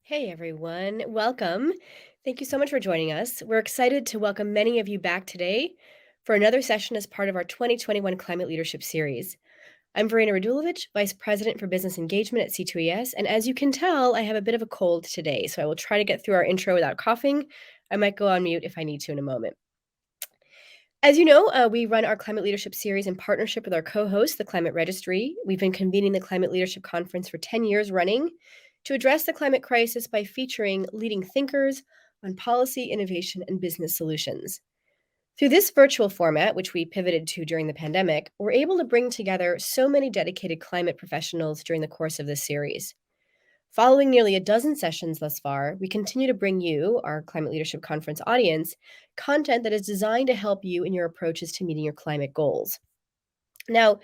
Hey everyone, welcome. Thank you so much for joining us. We're excited to welcome many of you back today for another session as part of our 2021 Climate Leadership Series. I'm Verena Radulovich, Vice President for Business Engagement at C2ES, and as you can tell, I have a bit of a cold today, so I will try to get through our intro without coughing. I might go on mute if I need to in a moment. As you know, we run our Climate Leadership Series in partnership with our co-host, the Climate Registry. We've been convening the Climate Leadership Conference for 10 years running to address the climate crisis by featuring leading thinkers on policy, innovation, and business solutions. Through this virtual format, which we pivoted to during the pandemic, we're able to bring together so many dedicated climate professionals during the course of this series. Following nearly a dozen sessions thus far, we continue to bring you, our Climate Leadership Conference audience, content that is designed to help you in your approaches to meeting your climate goals. Now,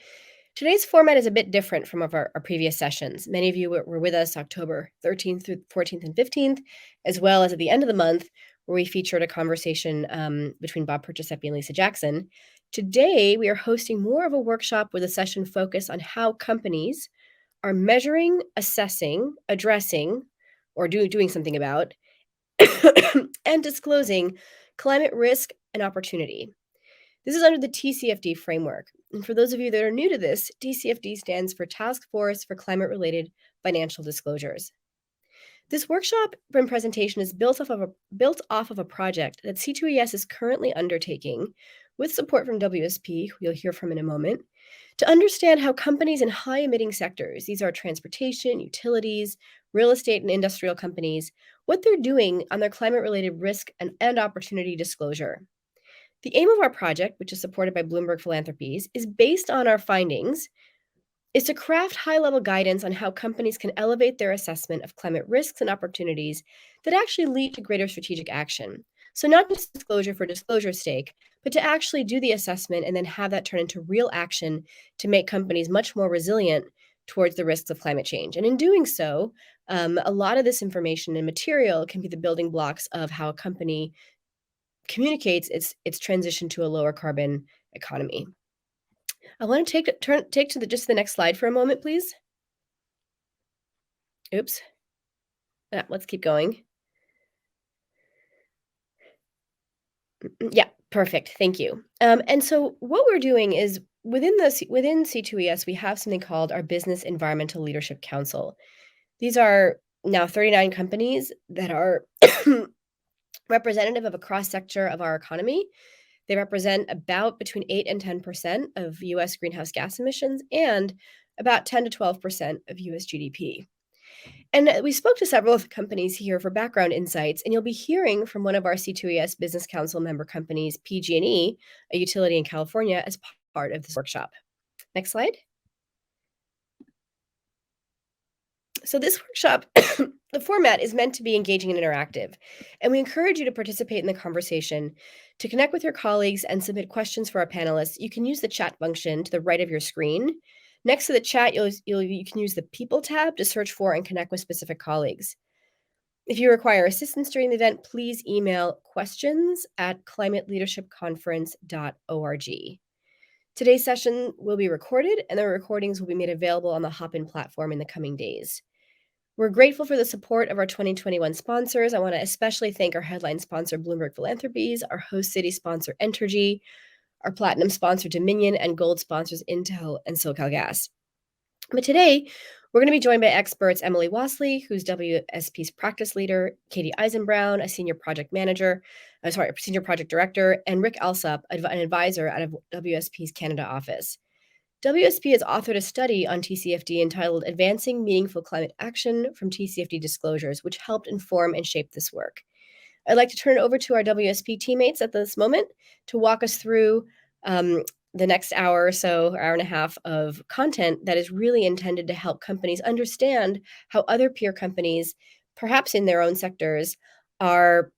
today's format is a bit different from our previous sessions. Many of you were with us October 13th through 14th and 15th, as well as at the end of the month, where we featured a conversation between Bob Perciasepi and Lisa Jackson. Today, we are hosting more of a workshop with a session focused on how companies are measuring, assessing, addressing, or doing something about, and disclosing climate risk and opportunity. This is under the TCFD framework. And for those of you that are new to this, TCFD stands for Task Force for Climate-Related Financial Disclosures. This workshop and presentation is built off of a project that C2ES is currently undertaking with support from WSP, who you'll hear from in a moment, to understand how companies in high-emitting sectors, these are transportation, utilities, real estate, and industrial companies, what they're doing on their climate-related risk and opportunity disclosure. The aim of our project, which is supported by Bloomberg Philanthropies, is based on our findings, is to craft high-level guidance on how companies can elevate their assessment of climate risks and opportunities that actually lead to greater strategic action. So not just disclosure for disclosure's sake, but to actually do the assessment and then have that turn into real action to make companies much more resilient towards the risks of climate change. And in doing so, a lot of this information and material can be the building blocks of how a company communicates its transition to a lower carbon economy. I want to take to the next slide for a moment, please. Oops. Let's keep going. Yeah, perfect. Thank you. And so what we're doing is within C2ES, we have something called our Business Environmental Leadership Council. These are now 39 companies that are representative of a cross-sector of our economy. They represent about between 8 and 10% of US greenhouse gas emissions and about 10 to 12% of US GDP. And we spoke to several of the companies here for background insights, and you'll be hearing from one of our C2ES Business Council member companies, PG&E, a utility in California, as part of this workshop. Next slide. So this workshop, the format is meant to be engaging and interactive, and we encourage you to participate in the conversation. To connect with your colleagues and submit questions for our panelists, you can use the chat function to the right of your screen. Next to the chat, you can use the People tab to search for and connect with specific colleagues. If you require assistance during the event, please email questions@climateleadershipconference.org. Today's session will be recorded, and the recordings will be made available on the Hopin platform in the coming days. We're grateful for the support of our 2021 sponsors. I want to especially thank our headline sponsor, Bloomberg Philanthropies, our host city sponsor, Entergy, our platinum sponsor, Dominion, and gold sponsors, Intel and SoCalGas. But today, we're going to be joined by experts Emily Wasley, who's WSP's practice leader, Katie Eisenbrown, a senior project director, and Rick Alsop, an advisor out of WSP's Canada office. WSP has authored a study on TCFD entitled Advancing Meaningful Climate Action from TCFD Disclosures, which helped inform and shape this work. I'd like to turn it over to our WSP teammates at this moment to walk us through the next hour or so, hour and a half of content that is really intended to help companies understand how other peer companies, perhaps in their own sectors, are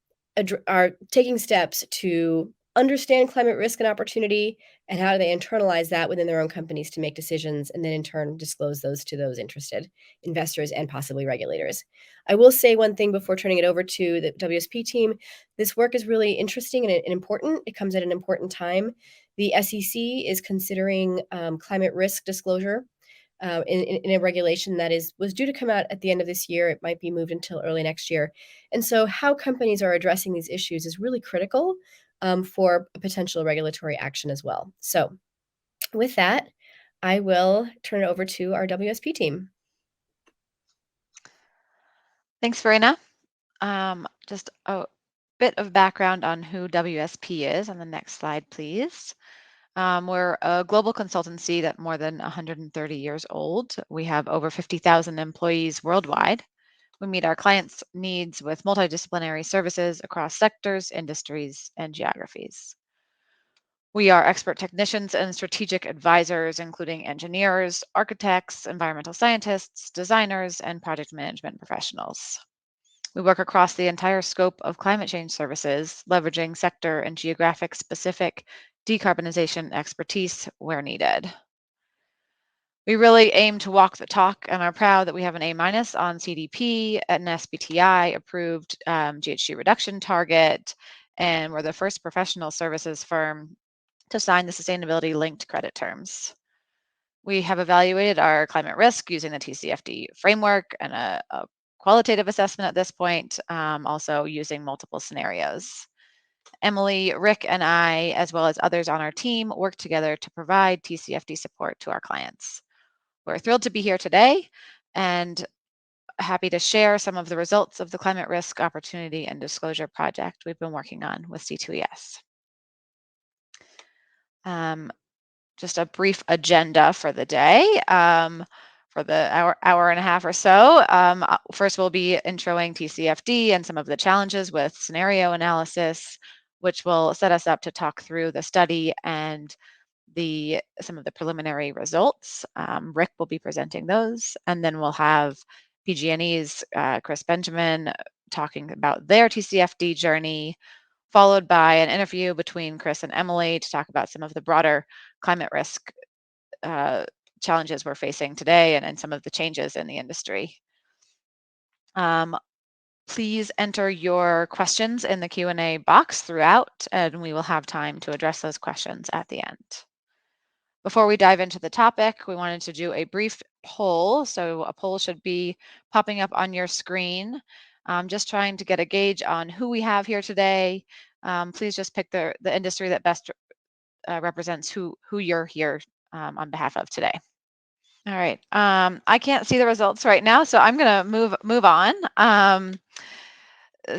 taking steps to understand climate risk and opportunity, and how do they internalize that within their own companies to make decisions, and then in turn disclose those to those interested investors and possibly regulators. I will say one thing before turning it over to the WSP team. This work is really interesting and important. It comes at an important time. The SEC is considering climate risk disclosure in a regulation that was due to come out at the end of this year. It might be moved until early next year. And so how companies are addressing these issues is really critical for potential regulatory action as well. So with that, I will turn it over to our WSP team. Thanks, Verena. Just a bit of background on who WSP is on the next slide, please. We're a global consultancy that's more than 130 years old. We have over 50,000 employees worldwide. We meet our clients' needs with multidisciplinary services across sectors, industries, and geographies. We are expert technicians and strategic advisors, including engineers, architects, environmental scientists, designers, and project management professionals. We work across the entire scope of climate change services, leveraging sector and geographic specific decarbonization expertise where needed. We really aim to walk the talk and are proud that we have an A- on CDP, an SBTI approved GHG reduction target, and we're the first professional services firm to sign the sustainability linked credit terms. We have evaluated our climate risk using the TCFD framework and a qualitative assessment at this point, also using multiple scenarios. Emily, Rick, and I, as well as others on our team, work together to provide TCFD support to our clients. We're thrilled to be here today and happy to share some of the results of the climate risk opportunity and disclosure project we've been working on with C2ES. Just a brief agenda for the day. For the hour and a half or so. First, we'll be introing TCFD and some of the challenges with scenario analysis, which will set us up to talk through the study and some of the preliminary results. Rick will be presenting those, and then we'll have PG&E's Chris Benjamin talking about their TCFD journey, followed by an interview between Chris and Emily to talk about some of the broader climate risk challenges we're facing today and some of the changes in the industry. Please enter your questions in the Q&A box throughout, and we will have time to address those questions at the end. Before we dive into the topic, we wanted to do a brief poll. So a poll should be popping up on your screen. Just trying to get a gauge on who we have here today. Please just pick the industry that best represents who you're here on behalf of today. All right, I can't see the results right now, so I'm going to move on.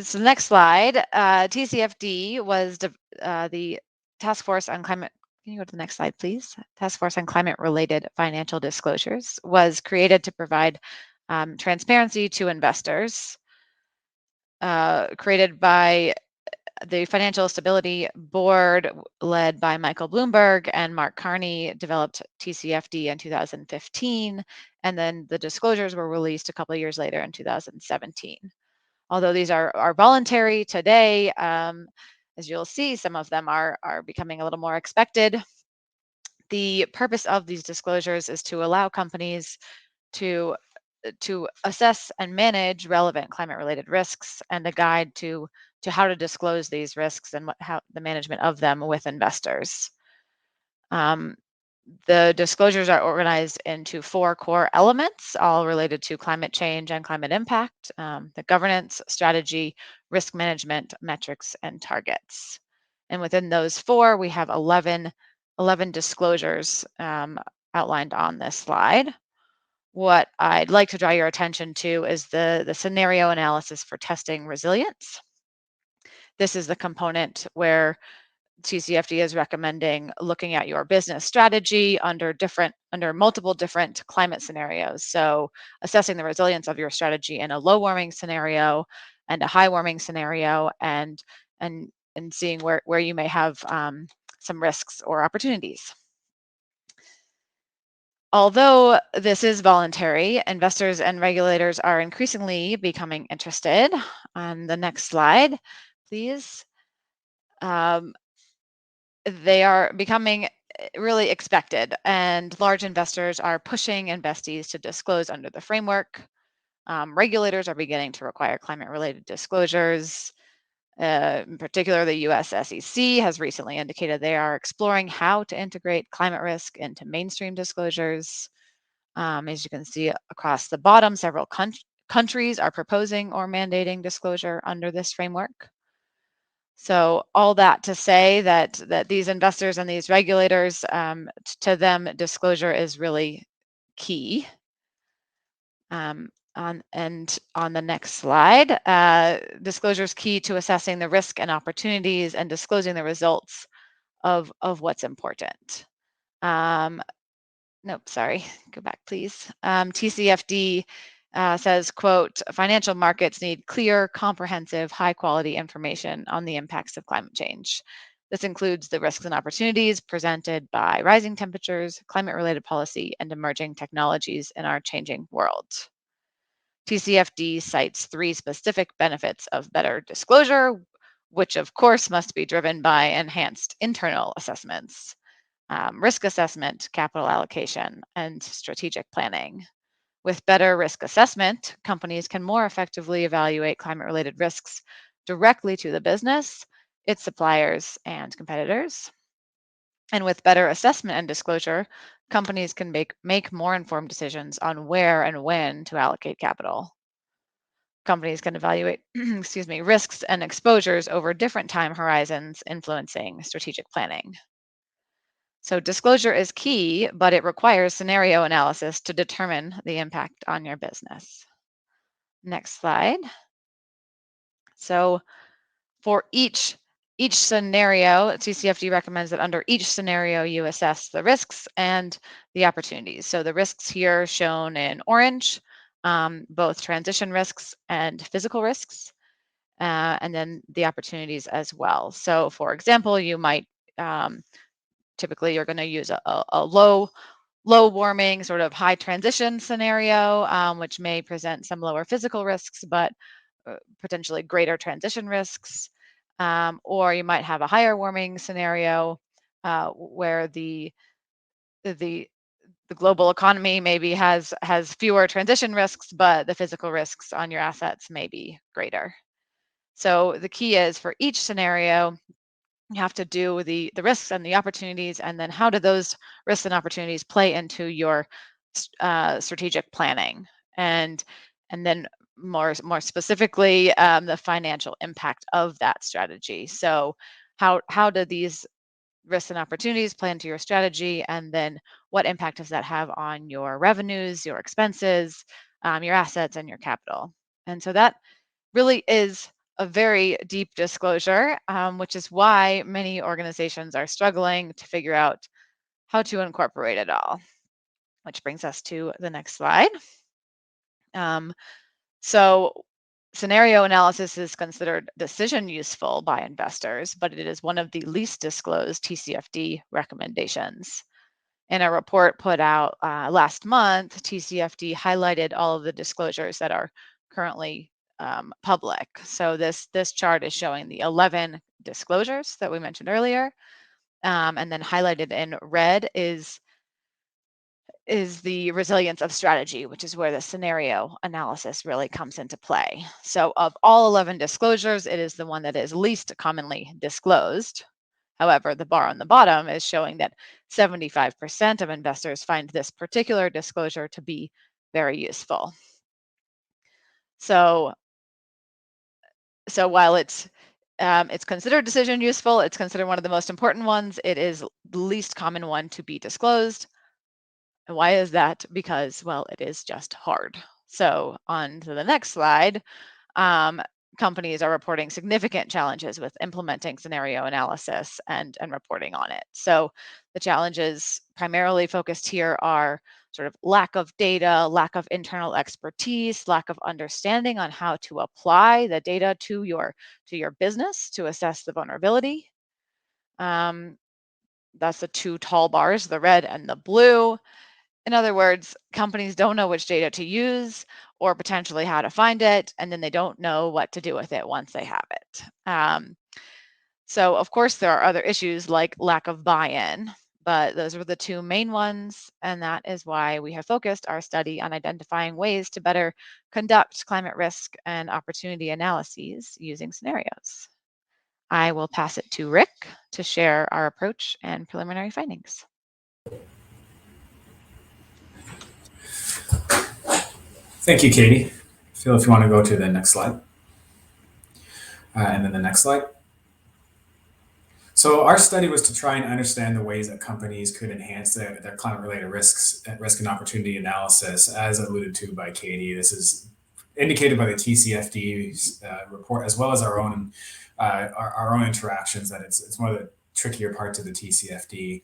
So the next slide, TCFD was the Task Force on Climate. Can you go to the next slide, please? Task Force on Climate-Related Financial Disclosures was created to provide transparency to investors. Created by the Financial Stability Board, led by Michael Bloomberg and Mark Carney, developed TCFD in 2015, and then the disclosures were released a couple of years later in 2017. Although these are voluntary today, as you'll see, some of them are becoming a little more expected. The purpose of these disclosures is to allow companies to assess and manage relevant climate-related risks and a guide to how to disclose these risks and how the management of them with investors. The disclosures are organized into 4 core elements, all related to climate change and climate impact, the governance, strategy, risk management, metrics, and targets. And within those 4, we have 11 disclosures outlined on this slide. What I'd like to draw your attention to is the scenario analysis for testing resilience. This is the component where TCFD is recommending looking at your business strategy under multiple different climate scenarios. So assessing the resilience of your strategy in a low warming scenario and a high warming scenario, and seeing where you may have some risks or opportunities. Although this is voluntary, investors and regulators are increasingly becoming interested. On the next slide, please. They are becoming really expected, and large investors are pushing investees to disclose under the framework. Regulators are beginning to require climate-related disclosures. In particular, the US SEC has recently indicated they are exploring how to integrate climate risk into mainstream disclosures. As you can see across the bottom, several countries are proposing or mandating disclosure under this framework. So all that to say that these investors and these regulators, to them, disclosure is really key. On the next slide, disclosure is key to assessing the risk and opportunities and disclosing the results of what's important. Nope, sorry, go back, please. TCFD says, quote, financial markets need clear, comprehensive, high quality information on the impacts of climate change. This includes the risks and opportunities presented by rising temperatures, climate-related policy, and emerging technologies in our changing world. TCFD cites 3 specific benefits of better disclosure, which of course must be driven by enhanced internal assessments. Risk assessment, capital allocation, and strategic planning. With better risk assessment, companies can more effectively evaluate climate-related risks directly to the business, its suppliers, and competitors. And with better assessment and disclosure, companies can make more informed decisions on where and when to allocate capital. Companies can evaluate risks and exposures over different time horizons, influencing strategic planning. So disclosure is key, but it requires scenario analysis to determine the impact on your business. Next slide. So for each scenario, TCFD recommends that under each scenario, you assess the risks and the opportunities. So the risks here shown in orange, both transition risks and physical risks, and then the opportunities as well. So for example, you might, typically you're going to use a low warming, sort of high transition scenario, which may present some lower physical risks, but potentially greater transition risks. Or you might have a higher warming scenario where the global economy maybe has fewer transition risks, but the physical risks on your assets may be greater. So the key is for each scenario, you have to do the risks and the opportunities, and then how do those risks and opportunities play into your strategic planning, and then more specifically the financial impact of that strategy. So how do these risks and opportunities play into your strategy, and then what impact does that have on your revenues, your expenses, your assets, and your capital? And so that really is a very deep disclosure, which is why many organizations are struggling to figure out how to incorporate it all, which brings us to the next slide. So scenario analysis is considered decision useful by investors, but it is one of the least disclosed TCFD recommendations. In a report put out last month, TCFD highlighted all of the disclosures that are currently public. So this chart is showing the 11 disclosures that we mentioned earlier, and then highlighted in red is the resilience of strategy, which is where the scenario analysis really comes into play. So of all 11 disclosures, it is the one that is least commonly disclosed. However, the bar on the bottom is showing that 75% of investors find this particular disclosure to be very useful. So while it's considered decision useful, it's considered one of the most important ones, it is the least common one to be disclosed. And why is that? Because, well, it is just hard. So on to the next slide. Companies are reporting significant challenges with implementing scenario analysis and reporting on it. So the challenges primarily focused here are sort of lack of data, lack of internal expertise, lack of understanding on how to apply the data to your business to assess the vulnerability. That's the 2 tall bars, the red and the blue. In other words, companies don't know which data to use or potentially how to find it, and then they don't know what to do with it once they have it. So of course, there are other issues like lack of buy-in, but those were the 2 main ones, and that is why we have focused our study on identifying ways to better conduct climate risk and opportunity analyses using scenarios. I will pass it to Rick to share our approach and preliminary findings. Thank you, Katie. Phil, if you want to go to the next slide. And then the next slide. So our study was to try and understand the ways that companies could enhance their climate-related risk and opportunity analysis, as alluded to by Katie. This is indicated by the TCFD report, as well as our own interactions, that it's one of the trickier parts of the TCFD.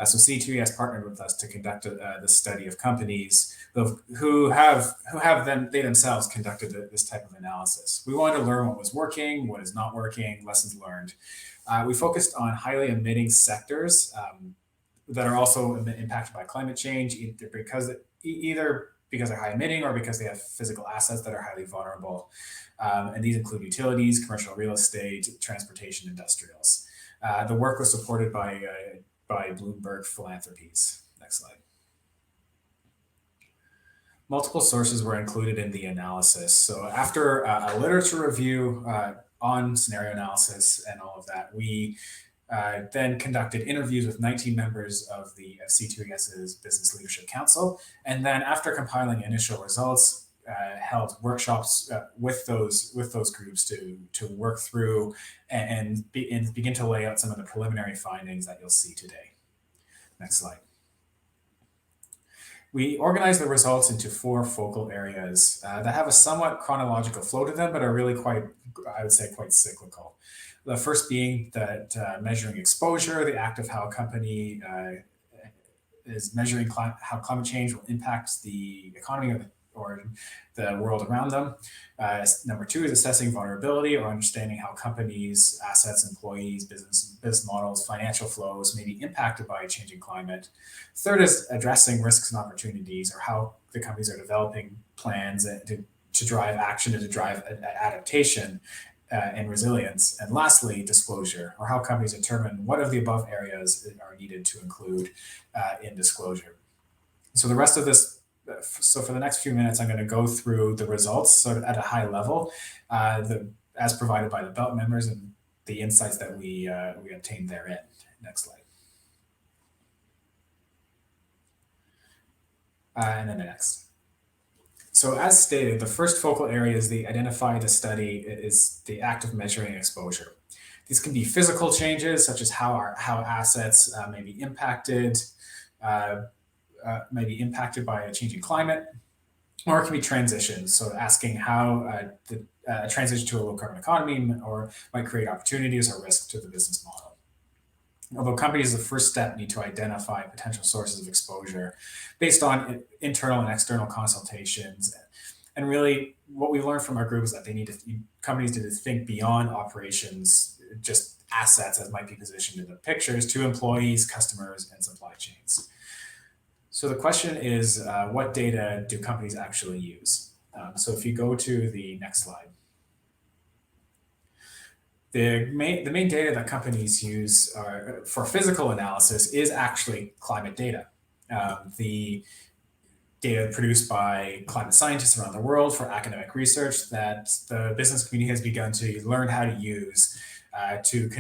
So C2ES partnered with us to conduct the study of companies who have they themselves conducted this type of analysis. We wanted to learn what was working, what is not working, lessons learned. We focused on highly emitting sectors that are also impacted by climate change, either because they're high emitting or because they have physical assets that are highly vulnerable. And these include utilities, commercial real estate, transportation, industrials. The work was supported by Bloomberg Philanthropies. Next slide. Multiple sources were included in the analysis. So after a literature review on scenario analysis and all of that, we then conducted interviews with 19 members of the C2ES's Business Leadership Council. And then after compiling initial results, held workshops with those groups to work through and begin to lay out some of the preliminary findings that you'll see today. Next slide. We organized the results into 4 focal areas that have a somewhat chronological flow to them, but are really quite cyclical. The first being that measuring exposure, the act of how a company is measuring how climate change will impact the economy or the world around them. Number 2 is assessing vulnerability, or understanding how companies, assets, employees, business models, financial flows may be impacted by a changing climate. Third is addressing risks and opportunities, or how the companies are developing plans to drive action and to drive adaptation and resilience. And lastly, disclosure, or how companies determine what of the above areas are needed to include in disclosure. So the rest of this, so for the next few minutes, I'm going to go through the results sort of at a high level, as provided by the BELT members, and the insights that we obtained therein. Next slide. And then the next. So as stated, the first focal area is the identify the study is the act of measuring exposure. These can be physical changes, such as how assets may be impacted by a changing climate, or it can be transitions. So asking how the transition to a low carbon economy or might create opportunities or risk to the business model. Although companies, the first step, need to identify potential sources of exposure based on internal and external consultations. And really, what we learned from our group is that companies need to think beyond operations, just assets as might be positioned in the pictures, to employees, customers, and supply chains. So the question is, what data do companies actually use? So if you go to the next slide. The main data that companies use for physical analysis is actually climate data. The data produced by climate scientists around the world for academic research that the business community has begun to learn how to use to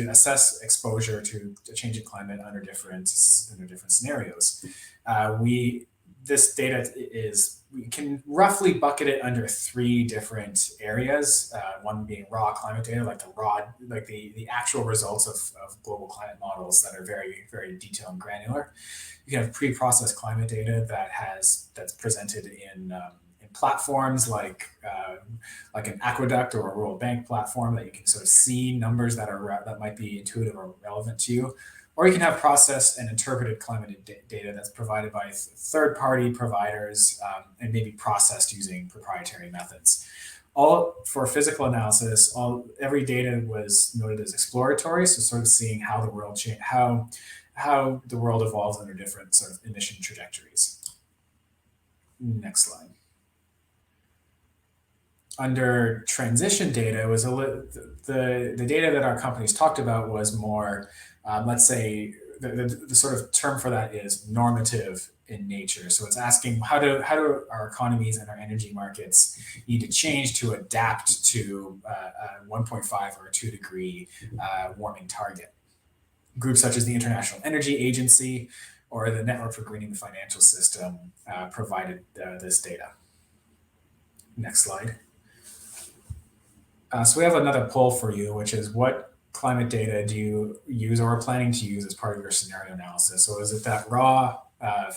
assess exposure to a changing climate under different scenarios. This data we can roughly bucket it under 3 different areas. One being raw climate data, like the actual results of global climate models that are very, very detailed and granular. You can have pre-processed climate data that's presented in platforms like an Aqueduct or a World Bank platform, that you can sort of see numbers that might be intuitive or relevant to you. Or you can have processed and interpreted climate data that's provided by third-party providers and maybe processed using proprietary methods. All for physical analysis, every data was noted as exploratory, so sort of seeing how the world evolves under different sort of emission trajectories. Next slide. Under transition data, was the data that our companies talked about was more, let's say, the sort of term for that is normative in nature. So it's asking how do our economies and our energy markets need to change to adapt to a 1.5 or a 2 degree warming target. Groups such as the International Energy Agency or the Network for Greening the Financial System provided this data. Next slide. So we have another poll for you, which is what climate data do you use or are planning to use as part of your scenario analysis? So is it that raw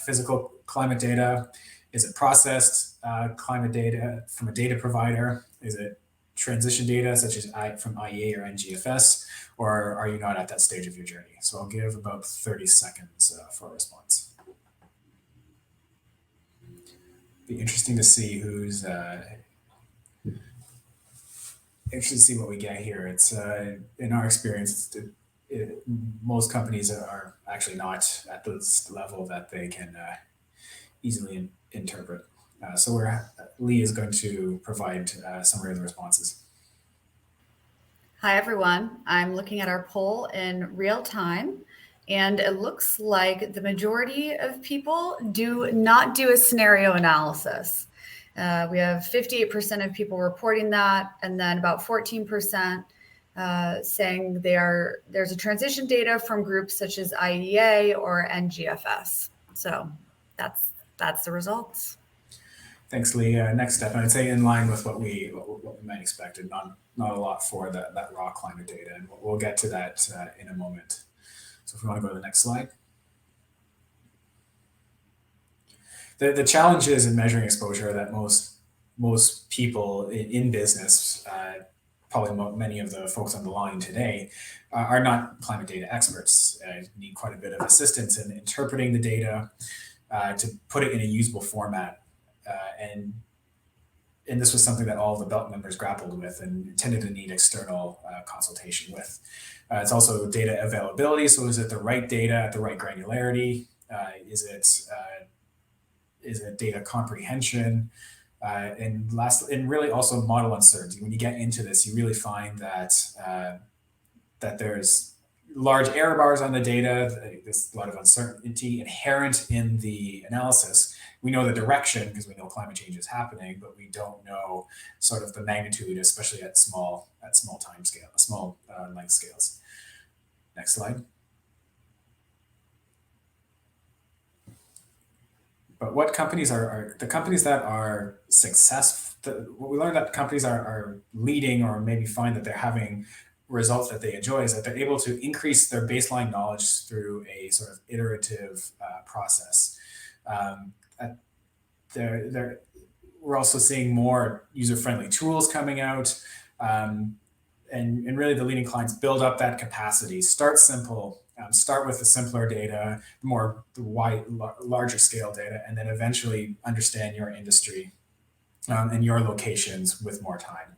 physical climate data? Is it processed climate data from a data provider? Is it transition data such as from IEA or NGFS? Or are you not at that stage of your journey? So I'll give about 30 seconds for a response. Be interesting to see who's interested to see what we get here. It's in our experience, most companies are actually not at this level that they can easily interpret. So Lee is going to provide a summary of the responses. Hi, everyone. I'm looking at our poll in real time, and it looks like the majority of people do not do a scenario analysis. We have 58% of people reporting that, and then about 14% saying there's a transition data from groups such as IEA or NGFS. So that's the results. Thanks, Lee. Next step, I'd say in line with what we might expect, and not a lot for that raw climate data, and we'll get to that in a moment. So if we want to go to the next slide. The challenges in measuring exposure that most people in business, probably many of the folks on the line today, are not climate data experts. Need quite a bit of assistance in interpreting the data to put it in a usable format. And this was something that all the belt members grappled with and tended to need external consultation with. It's also data availability. So is it the right data at the right granularity? Is it data comprehension? And really also model uncertainty. When you get into this, you really find that there's large error bars on the data. There's a lot of uncertainty inherent in the analysis. We know the direction because we know climate change is happening, but we don't know sort of the magnitude, especially at small time scale, small length scales. Next slide. But what companies are the companies that are successful? What we learned that companies are leading, or maybe find that they're having results that they enjoy, is that they're able to increase their baseline knowledge through a sort of iterative process. We're also seeing more user-friendly tools coming out, and really the leading clients build up that capacity. Start simple, start with the simpler data, larger scale data, and then eventually understand your industry and your locations with more time.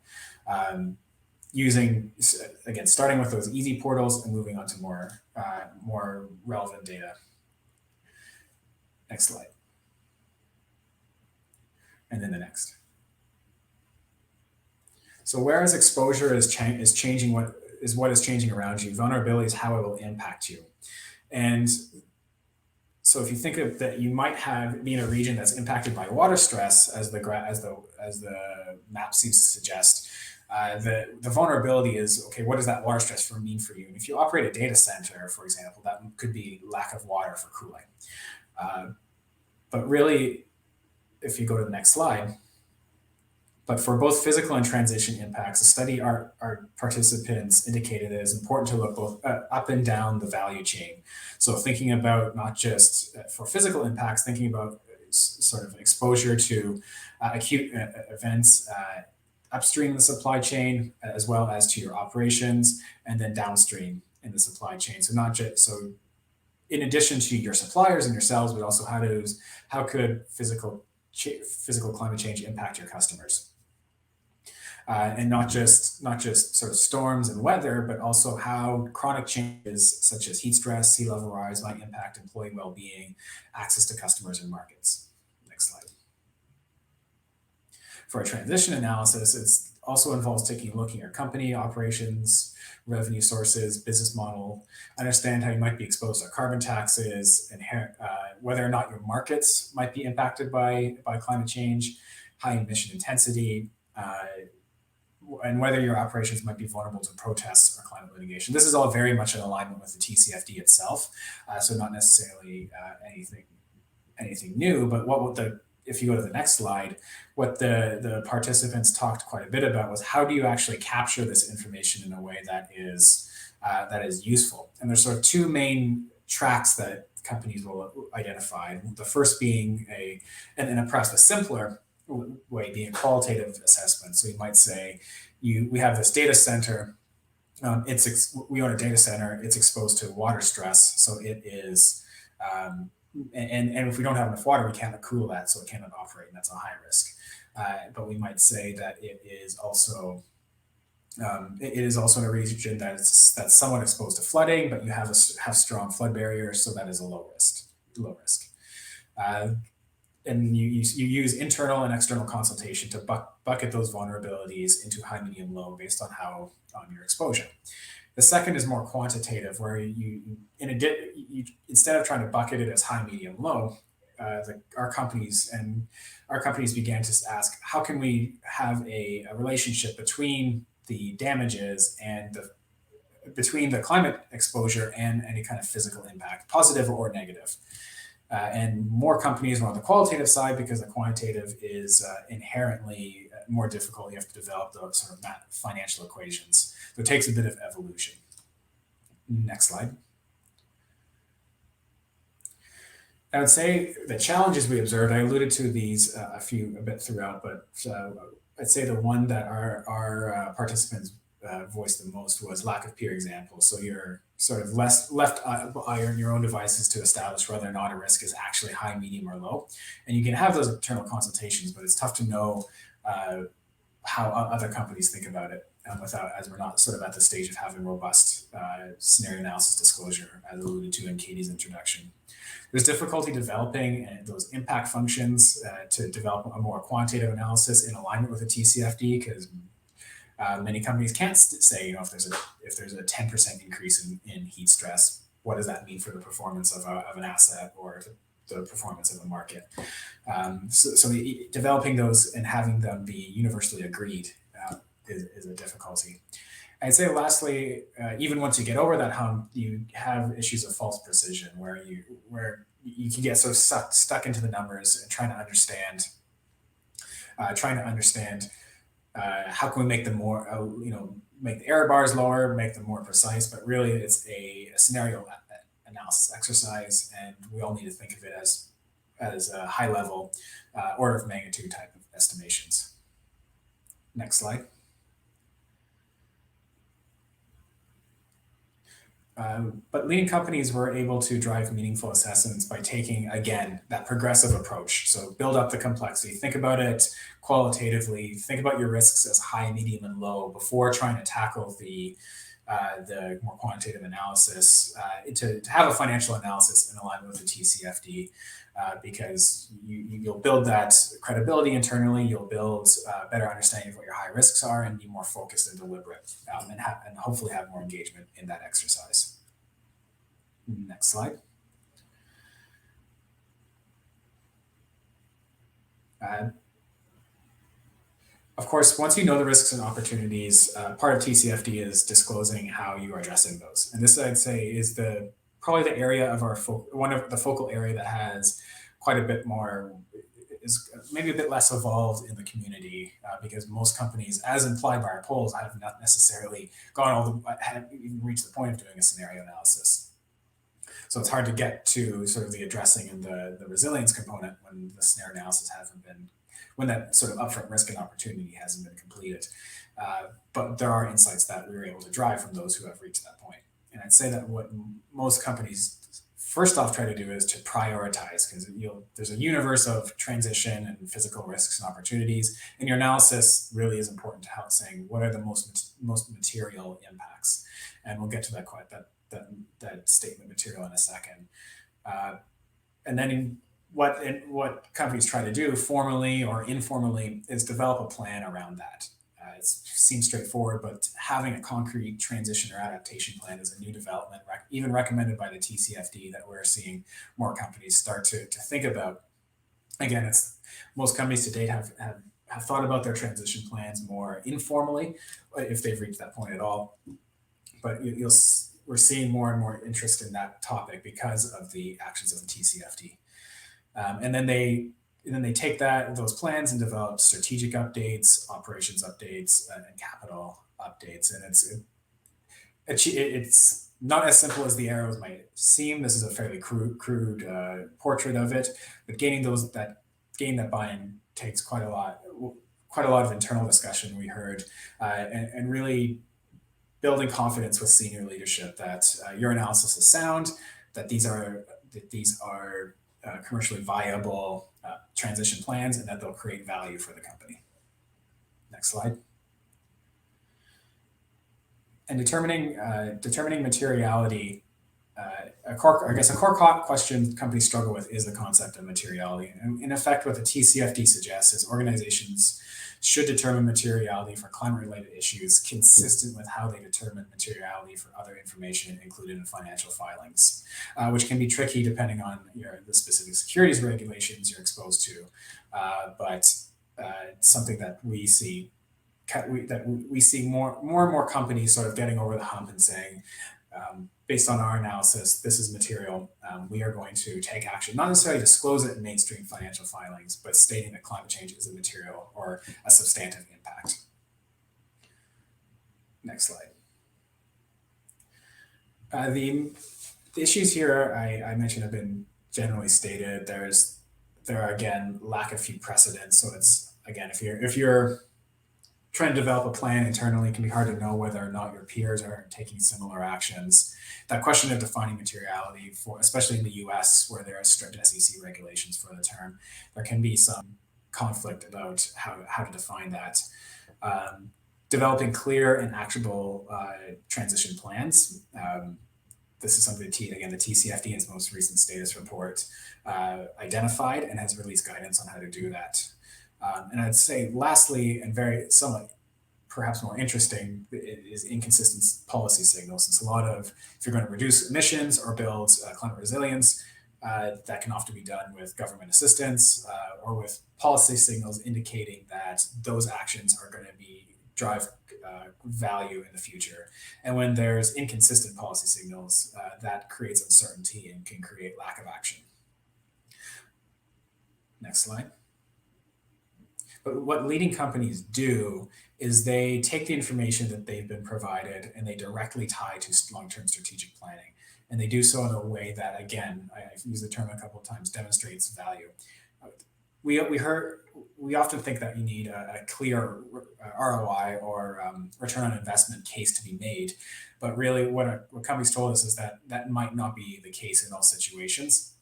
Starting with those easy portals and moving on to more relevant data. Next slide. And then the next. So whereas exposure is changing what is changing around you, vulnerability is how it will impact you. And so if you think of that, you might be in a region that's impacted by water stress, as the map seems to suggest. The vulnerability is, okay, what does that water stress mean for you? And if you operate a data center, for example, that could be lack of water for cooling. But really, if you go to the next slide, but for both physical and transition impacts, the study our participants indicated that it's important to look both up and down the value chain. So thinking about not just for physical impacts, thinking about sort of exposure to acute events upstream in the supply chain, as well as to your operations, and then downstream in the supply chain. So not just in addition to your suppliers and yourselves, but also how could physical climate change impact your customers? And not just sort of storms and weather, but also how chronic changes such as heat stress, sea level rise might impact employee well-being, access to customers and markets. Next slide. For a transition analysis, it also involves taking a look at your company operations, revenue sources, business model, understand how you might be exposed to carbon taxes, and whether or not your markets might be impacted by climate change, high emission intensity, and whether your operations might be vulnerable to protests or climate litigation. This is all very much in alignment with the TCFD itself, so not necessarily anything new, but what the if you go to the next slide, what the participants talked quite a bit about was how do you actually capture this information in a way that is useful. And there's sort of two main tracks that companies will identify. The first being and perhaps the simpler way being qualitative assessment. So you might say, we have this data center. We own a data center. It's exposed to water stress, so it is. And if we don't have enough water, we can't cool that, so it cannot operate, and that's a high risk. But we might say that it is also in a region that's somewhat exposed to flooding, but you have strong flood barriers, so that is a low risk. And you use internal and external consultation to bucket those vulnerabilities into high, medium, low based on your exposure. The second is more quantitative, where instead of trying to bucket it as high, medium, low, our companies began to ask, how can we have a relationship between the damages and between the climate exposure and any kind of physical impact, positive or negative. And more companies are on the qualitative side because the quantitative is inherently more difficult. You have to develop those sort of financial equations. So it takes a bit of evolution. Next slide. I would say the challenges we observed, I alluded to these a bit throughout, but I'd say the one that our participants voiced the most was lack of peer examples. So you're sort of left on your own devices to establish whether or not a risk is actually high, medium, or low. And you can have those internal consultations, but it's tough to know how other companies think about it as we're not sort of at the stage of having robust scenario analysis disclosure, as alluded to in Katie's introduction. There's difficulty developing those impact functions to develop a more quantitative analysis in alignment with the TCFD, because many companies can't say, if there's a 10% increase in heat stress, what does that mean for the performance of an asset or the performance of the market? So developing those and having them be universally agreed is a difficulty. I'd say lastly, even once you get over that hump, you have issues of false precision where you can get sort of stuck into the numbers and trying to understand how can we make them more, make the error bars lower, make them more precise, but really it's a scenario analysis exercise, and we all need to think of it as a high level order of magnitude type of estimations. Next slide. But leading companies were able to drive meaningful assessments by taking, again, that progressive approach. So build up the complexity, think about it qualitatively, think about your risks as high, medium, and low before trying to tackle the more quantitative analysis, to have a financial analysis in alignment with the TCFD, because you'll build that credibility internally, you'll build better understanding of what your high risks are, and be more focused and deliberate, and hopefully have more engagement in that exercise. Next slide. Of course, once you know the risks and opportunities, part of TCFD is disclosing how you are addressing those. And this, I'd say, is probably the area of one of the focal area that has quite a bit more, is maybe a bit less evolved in the community, because most companies, as implied by our polls, have not necessarily have even reached the point of doing a scenario analysis. So it's hard to get to sort of the addressing and the resilience component when the scenario analysis when that sort of upfront risk and opportunity hasn't been completed. But there are insights that we were able to drive from those who have reached that point. And I'd say that what most companies first off try to do is to prioritize, because there's a universe of transition and physical risks and opportunities, and your analysis really is important to help saying what are the most material impacts. And we'll get to that statement material in a second. And then what companies try to do, formally or informally, is develop a plan around that. It seems straightforward, but having a concrete transition or adaptation plan is a new development, even recommended by the TCFD, that we're seeing more companies start to think about. Again, most companies to date have thought about their transition plans more informally, if they've reached that point at all. But we're seeing more and more interest in that topic because of the actions of the TCFD. And then then they take those plans and develop strategic updates, operations updates, and capital updates. And it's not as simple as the arrows might seem. This is a fairly crude portrait of it, but gaining that buy-in takes quite a lot of internal discussion. We heard and really building confidence with senior leadership that your analysis is sound, that these are commercially viable transition plans, and that they'll create value for the company. Next slide. And determining materiality, a core question companies struggle with is the concept of materiality. And in effect, what the TCFD suggests is organizations should determine materiality for climate-related issues consistent with how they determine materiality for other information included in financial filings, which can be tricky depending on the specific securities regulations you're exposed to, but something that we see more and more companies sort of getting over the hump and saying, based on our analysis, this is material. We are going to take action, not necessarily disclose it in mainstream financial filings, but stating that climate change is a material or a substantive impact. Next slide. The issues here I mentioned have been generally stated. There are again lack of few precedents. So it's again, if you're trying to develop a plan internally, it can be hard to know whether or not your peers are taking similar actions. That question of defining materiality, especially in the US, where there are strict SEC regulations for the term, there can be some conflict about how to define that. Developing clear and actionable transition plans. This is something the TCFD in its most recent status report identified and has released guidance on how to do that. And I'd say lastly, and somewhat perhaps more interesting, is inconsistent policy signals. Since if you're going to reduce emissions or build climate resilience, that can often be done with government assistance or with policy signals indicating that those actions are going to drive value in the future. And when there's inconsistent policy signals, that creates uncertainty and can create lack of action. Next slide. But what leading companies do is they take the information that they've been provided and they directly tie to long-term strategic planning. And they do so in a way that, again, I've used the term a couple of times, demonstrates value. We often think that you need a clear ROI or return on investment case to be made. But really what companies told us is that might not be the case in all situations.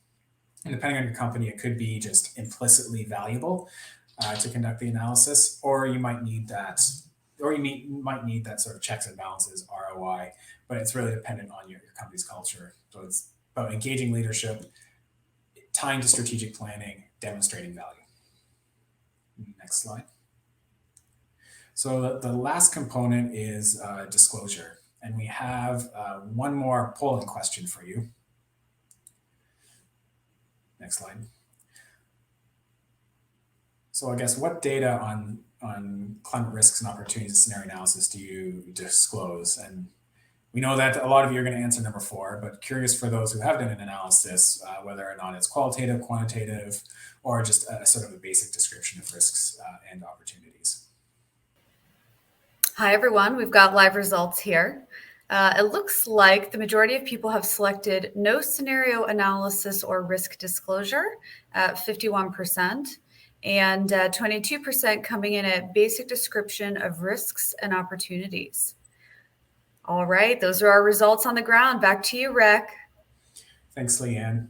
And depending on your company, it could be just implicitly valuable to conduct the analysis, or you might need that, sort of checks and balances ROI, but it's really dependent on your company's culture. So it's about engaging leadership, tying to strategic planning, demonstrating value. Next slide. So the last component is disclosure, and we have one more polling question for you. Next slide. So I guess what data on climate risks and opportunities scenario analysis do you disclose? And we know that a lot of you are going to answer number 4, but curious for those who have done an analysis, whether or not it's qualitative, quantitative, or just a sort of a basic description of risks and opportunities. Hi, everyone. We've got live results here. It looks like the majority of people have selected no scenario analysis or risk disclosure at 51%. And 22% coming in at basic description of risks and opportunities. All right, those are our results on the ground. Back to you, Rick. Thanks, Leanne.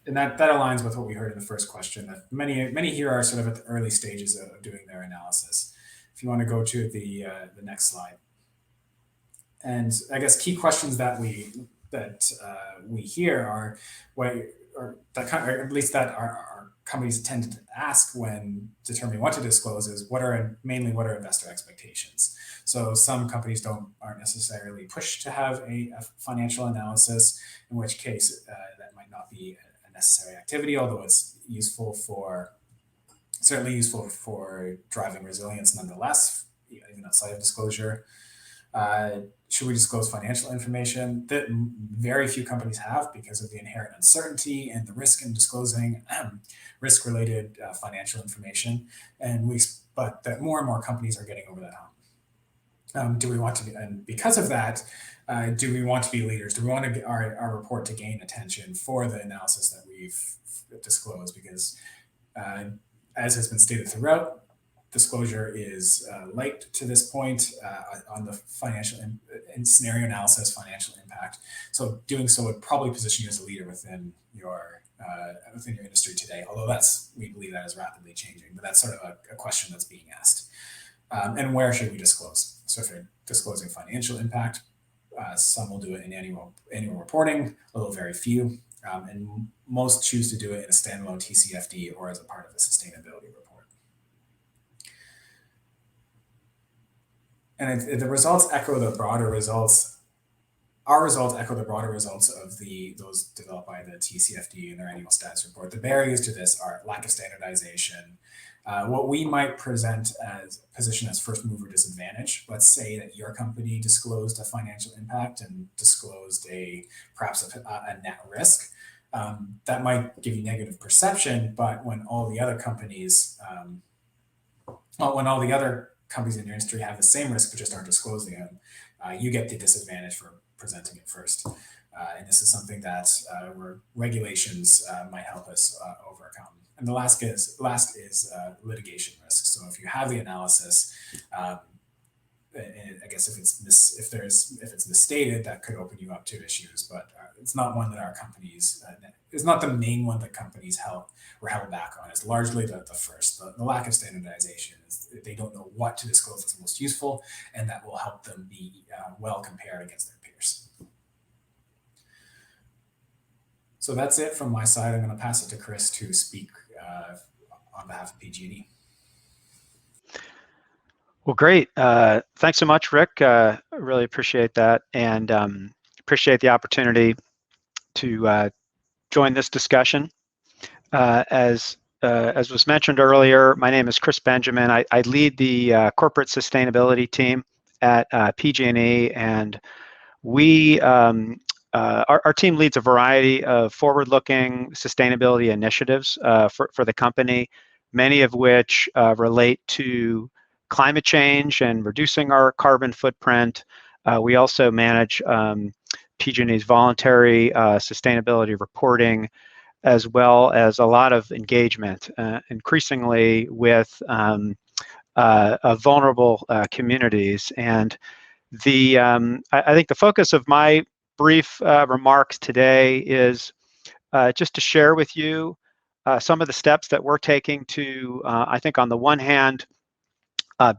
And that aligns with what we heard in the first question, that many here are sort of at the early stages of doing their analysis. If you want to go to the next slide. And I guess key questions that we hear are our companies tend to ask when determining what to disclose is what are investor expectations. So some companies aren't necessarily pushed to have a financial analysis, in which case that might not be a necessary activity, although it's certainly useful for driving resilience nonetheless, even outside of disclosure. Should we disclose financial information? That very few companies have because of the inherent uncertainty and the risk in disclosing risk-related financial information. But that more and more companies are getting over that hump. Do we want to be, and because of that, do we want to be leaders? Do we want to get our report to gain attention for the analysis that we've disclosed? Because as has been stated throughout, disclosure is light to this point on the financial and scenario analysis, financial impact. So doing so would probably position you as a leader within your industry today. Although we believe that is rapidly changing, but that's sort of a question that's being asked. And where should we disclose? So if you're disclosing financial impact, some will do it in annual reporting, although very few, and most choose to do it in a standalone TCFD or as a part of a sustainability report. And the results echo the broader results. Our results echo the broader results of those developed by the TCFD in their annual status report. The barriers to this are lack of standardization, what we might position as first mover disadvantage. Let's say that your company disclosed a financial impact and disclosed perhaps a net risk. That might give you negative perception, but when all the other companies in your industry have the same risk but just aren't disclosing them, you get the disadvantage for presenting it first. And this is something that where regulations might help us overcome. And the last is litigation risk. So if you have the analysis, and I guess if it's misstated, that could open you up to issues. But it's not one that our companies. It's not the main one that companies were held back on. It's largely the first. The lack of standardization is they don't know what to disclose that's most useful, and that will help them be well compared against their peers. So that's it from my side. I'm going to pass it to Chris to speak on behalf of PG&E. Well, great. Thanks so much, Rick. Really appreciate that, and appreciate the opportunity to join this discussion. As was mentioned earlier, my name is Chris Benjamin. I lead the corporate sustainability team at PG&E, and our team leads a variety of forward-looking sustainability initiatives for the company, many of which relate to climate change and reducing our carbon footprint. We also manage PG&E's voluntary sustainability reporting, as well as a lot of engagement, increasingly with vulnerable communities. And I think the focus of my brief remarks today is just to share with you some of the steps that we're taking to, I think on the one hand,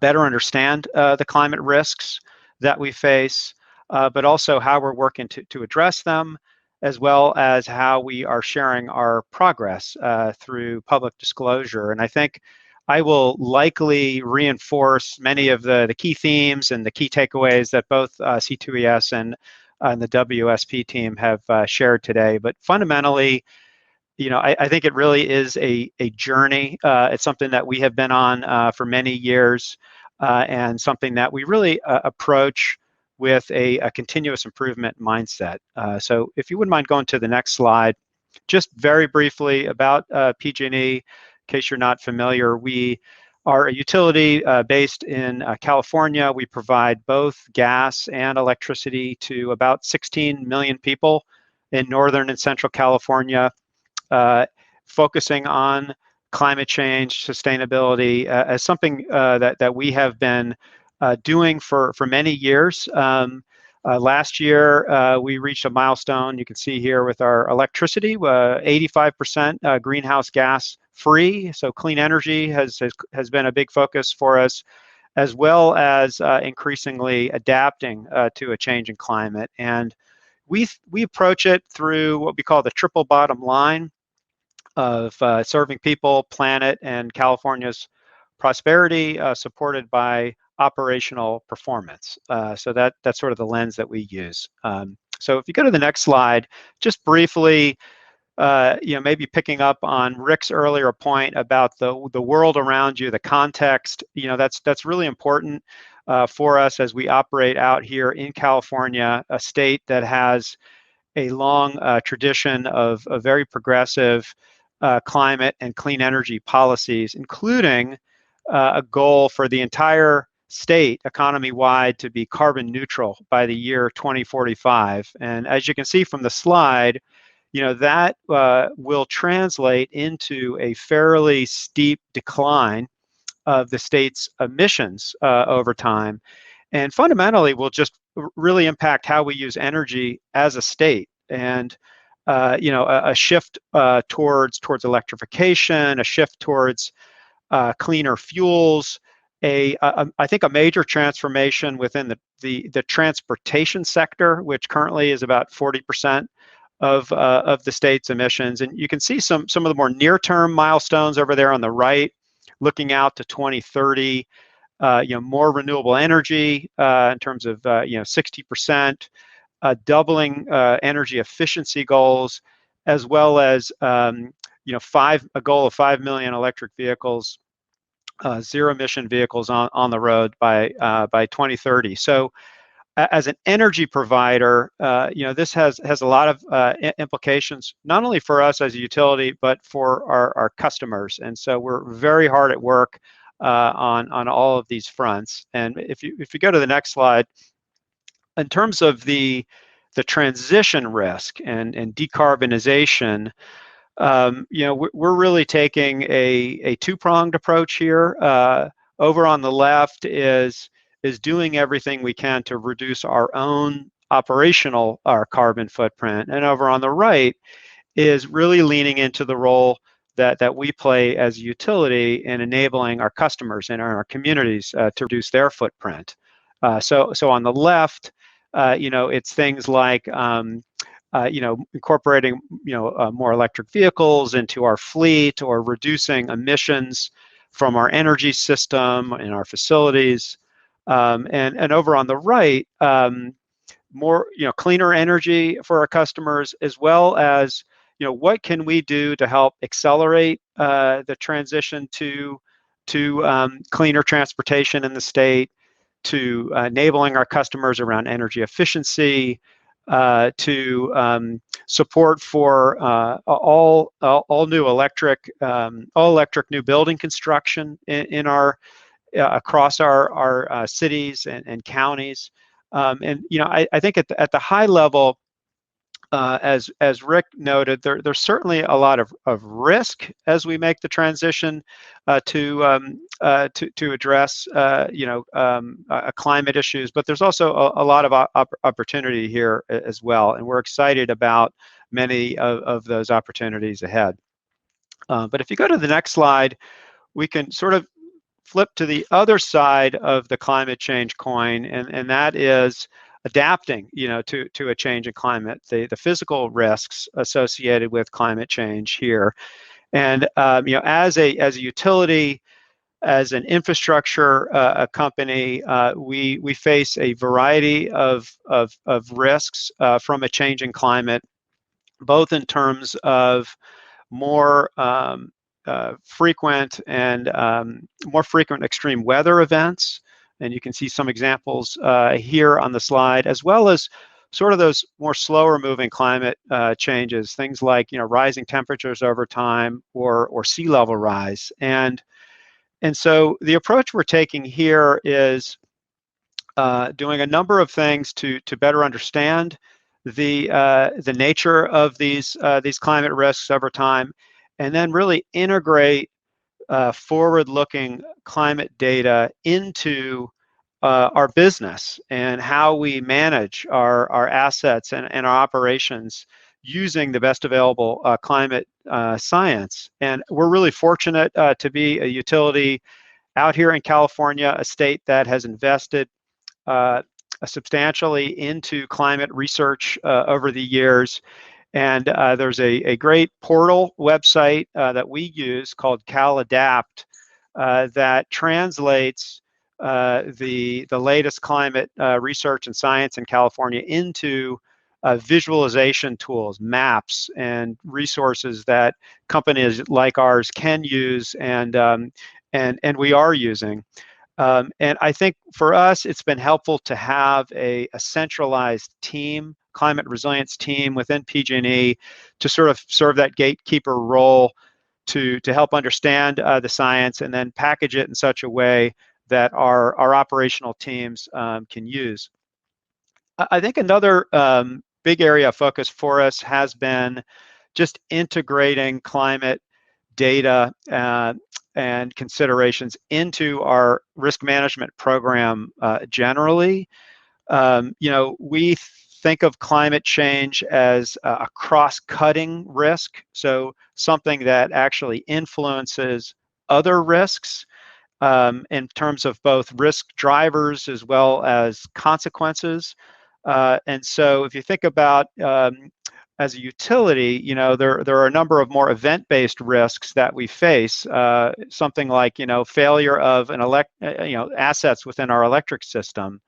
better understand the climate risks that we face, but also how we're working to address them, as well as how we are sharing our progress through public disclosure. And I think I will likely reinforce many of the key themes and the key takeaways that both C2ES and the WSP team have shared today. But fundamentally, I think it really is a journey. It's something that we have been on for many years, and something that we really approach with a continuous improvement mindset. So if you wouldn't mind going to the next slide, just very briefly about PG&E, in case you're not familiar. We are a utility based in California. We provide both gas and electricity to about 16 million people in Northern and Central California, focusing on climate change, sustainability as something that we have been doing for many years. Last year, we reached a milestone, you can see here with our electricity, 85% greenhouse gas free. So clean energy has been a big focus for us, as well as increasingly adapting to a changing climate. And we approach it through what we call the triple bottom line of serving people, planet, and California's prosperity, supported by operational performance. So that's sort of the lens that we use. So if you go to the next slide, just briefly, maybe picking up on Rick's earlier point about the world around you, the context, that's really important. for us as we operate out here in California, a state that has a long tradition of very progressive climate and clean energy policies, including a goal for the entire state economy-wide to be carbon neutral by the year 2045. And as you can see from the slide, that will translate into a fairly steep decline of the state's emissions over time, and fundamentally will just really impact how we use energy as a state. And a shift towards electrification, a shift towards cleaner fuels, I think a major transformation within the transportation sector, which currently is about 40% of the state's emissions. And you can see some of the more near-term milestones over there on the right, looking out to 2030. More renewable energy in terms of 60%, doubling energy efficiency goals, as well as a goal of 5 million electric vehicles, zero emission vehicles on the road by 2030. So as an energy provider, this has a lot of implications, not only for us as a utility, but for our customers. And so we're very hard at work on all of these fronts. And if you go to the next slide, in terms of the transition risk and decarbonization, we're really taking a two-pronged approach here. Over on the left is doing everything we can to reduce our own operational carbon footprint, and over on the right is really leaning into the role that we play as a utility in enabling our customers and our communities to reduce their footprint. So on the left, it's things like incorporating more electric vehicles into our fleet, or reducing emissions from our energy system and our facilities. And over on the right, more cleaner energy for our customers, as well as what can we do to help accelerate the transition to cleaner transportation in the state, to enabling our customers around energy efficiency, to support for all new electric new building construction in our across our cities and counties. And I think at the high level, as Rick noted, there's certainly a lot of risk as we make the transition to address climate issues, but there's also a lot of opportunity here as well, and we're excited about many of those opportunities ahead. But if you go to the next slide, we can sort of flip to the other side of the climate change coin, and that is adapting, to a change in climate, the physical risks associated with climate change here. And as a utility, as an infrastructure a company, we face a variety of risks from a changing climate, both in terms of more frequent extreme weather events, and you can see some examples here on the slide, as well as sort of those more slower moving climate changes, things like rising temperatures over time, or sea level rise. And so the approach we're taking here is doing a number of things to better understand the nature of these climate risks over time, and then really integrate forward-looking climate data into our business and how we manage our assets and our operations using the best available climate science. And we're really fortunate to be a utility out here in California, a state that has invested substantially into climate research over the years. And there's a great portal website that we use called CalAdapt that translates the latest climate research and science in California into visualization tools, maps, and resources that companies like ours can use, and we are using. And I think for us, it's been helpful to have a centralized team, climate resilience team within PG&E, to sort of serve that gatekeeper role to help understand the science and then package it in such a way that our operational teams can use. I think another big area of focus for us has been just integrating climate data and considerations into our risk management program generally. We think of climate change as a cross-cutting risk, so something that actually influences other risks in terms of both risk drivers as well as consequences. And so if you think about as a utility, there are a number of more event-based risks that we face. Something like, failure of assets within our electric system,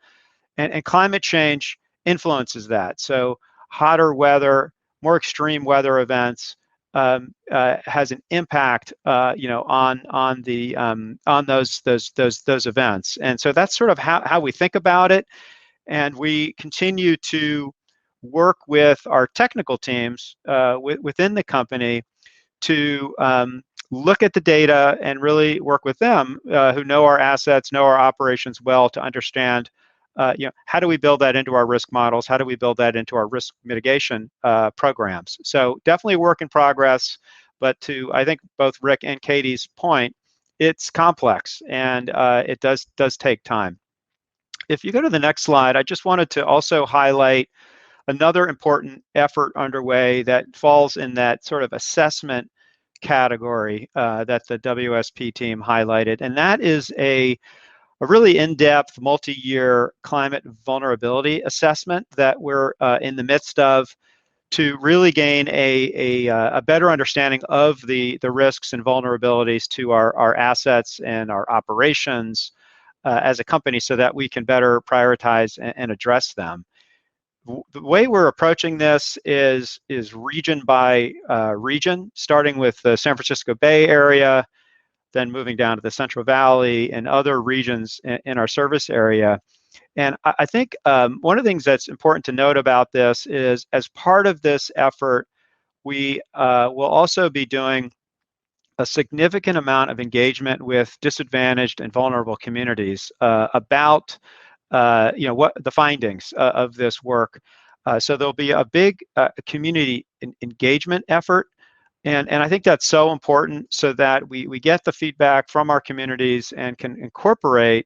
and climate change influences that. So hotter weather, more extreme weather events has an impact, on those events. And so that's sort of how we think about it. And we continue to work with our technical teams within the company to look at the data and really work with them who know our assets, know our operations well, to understand how do we build that into our risk models? How do we build that into our risk mitigation programs? So definitely a work in progress, but to, I think, both Rick and Katie's point, it's complex and it does take time. If you go to the next slide, I just wanted to also highlight another important effort underway that falls in that sort of assessment category that the WSP team highlighted, and that is a really in-depth, multi-year climate vulnerability assessment that we're in the midst of, to really gain a better understanding of the risks and vulnerabilities to our assets and our operations as a company, so that we can better prioritize and address them. The way we're approaching this is region by region, starting with the San Francisco Bay Area, then moving down to the Central Valley and other regions in our service area. And I think one of the things that's important to note about this is, as part of this effort, we will also be doing a significant amount of engagement with disadvantaged and vulnerable communities about what the findings of this work. So there'll be a big community engagement effort. And I think that's so important, so that we get the feedback from our communities and can incorporate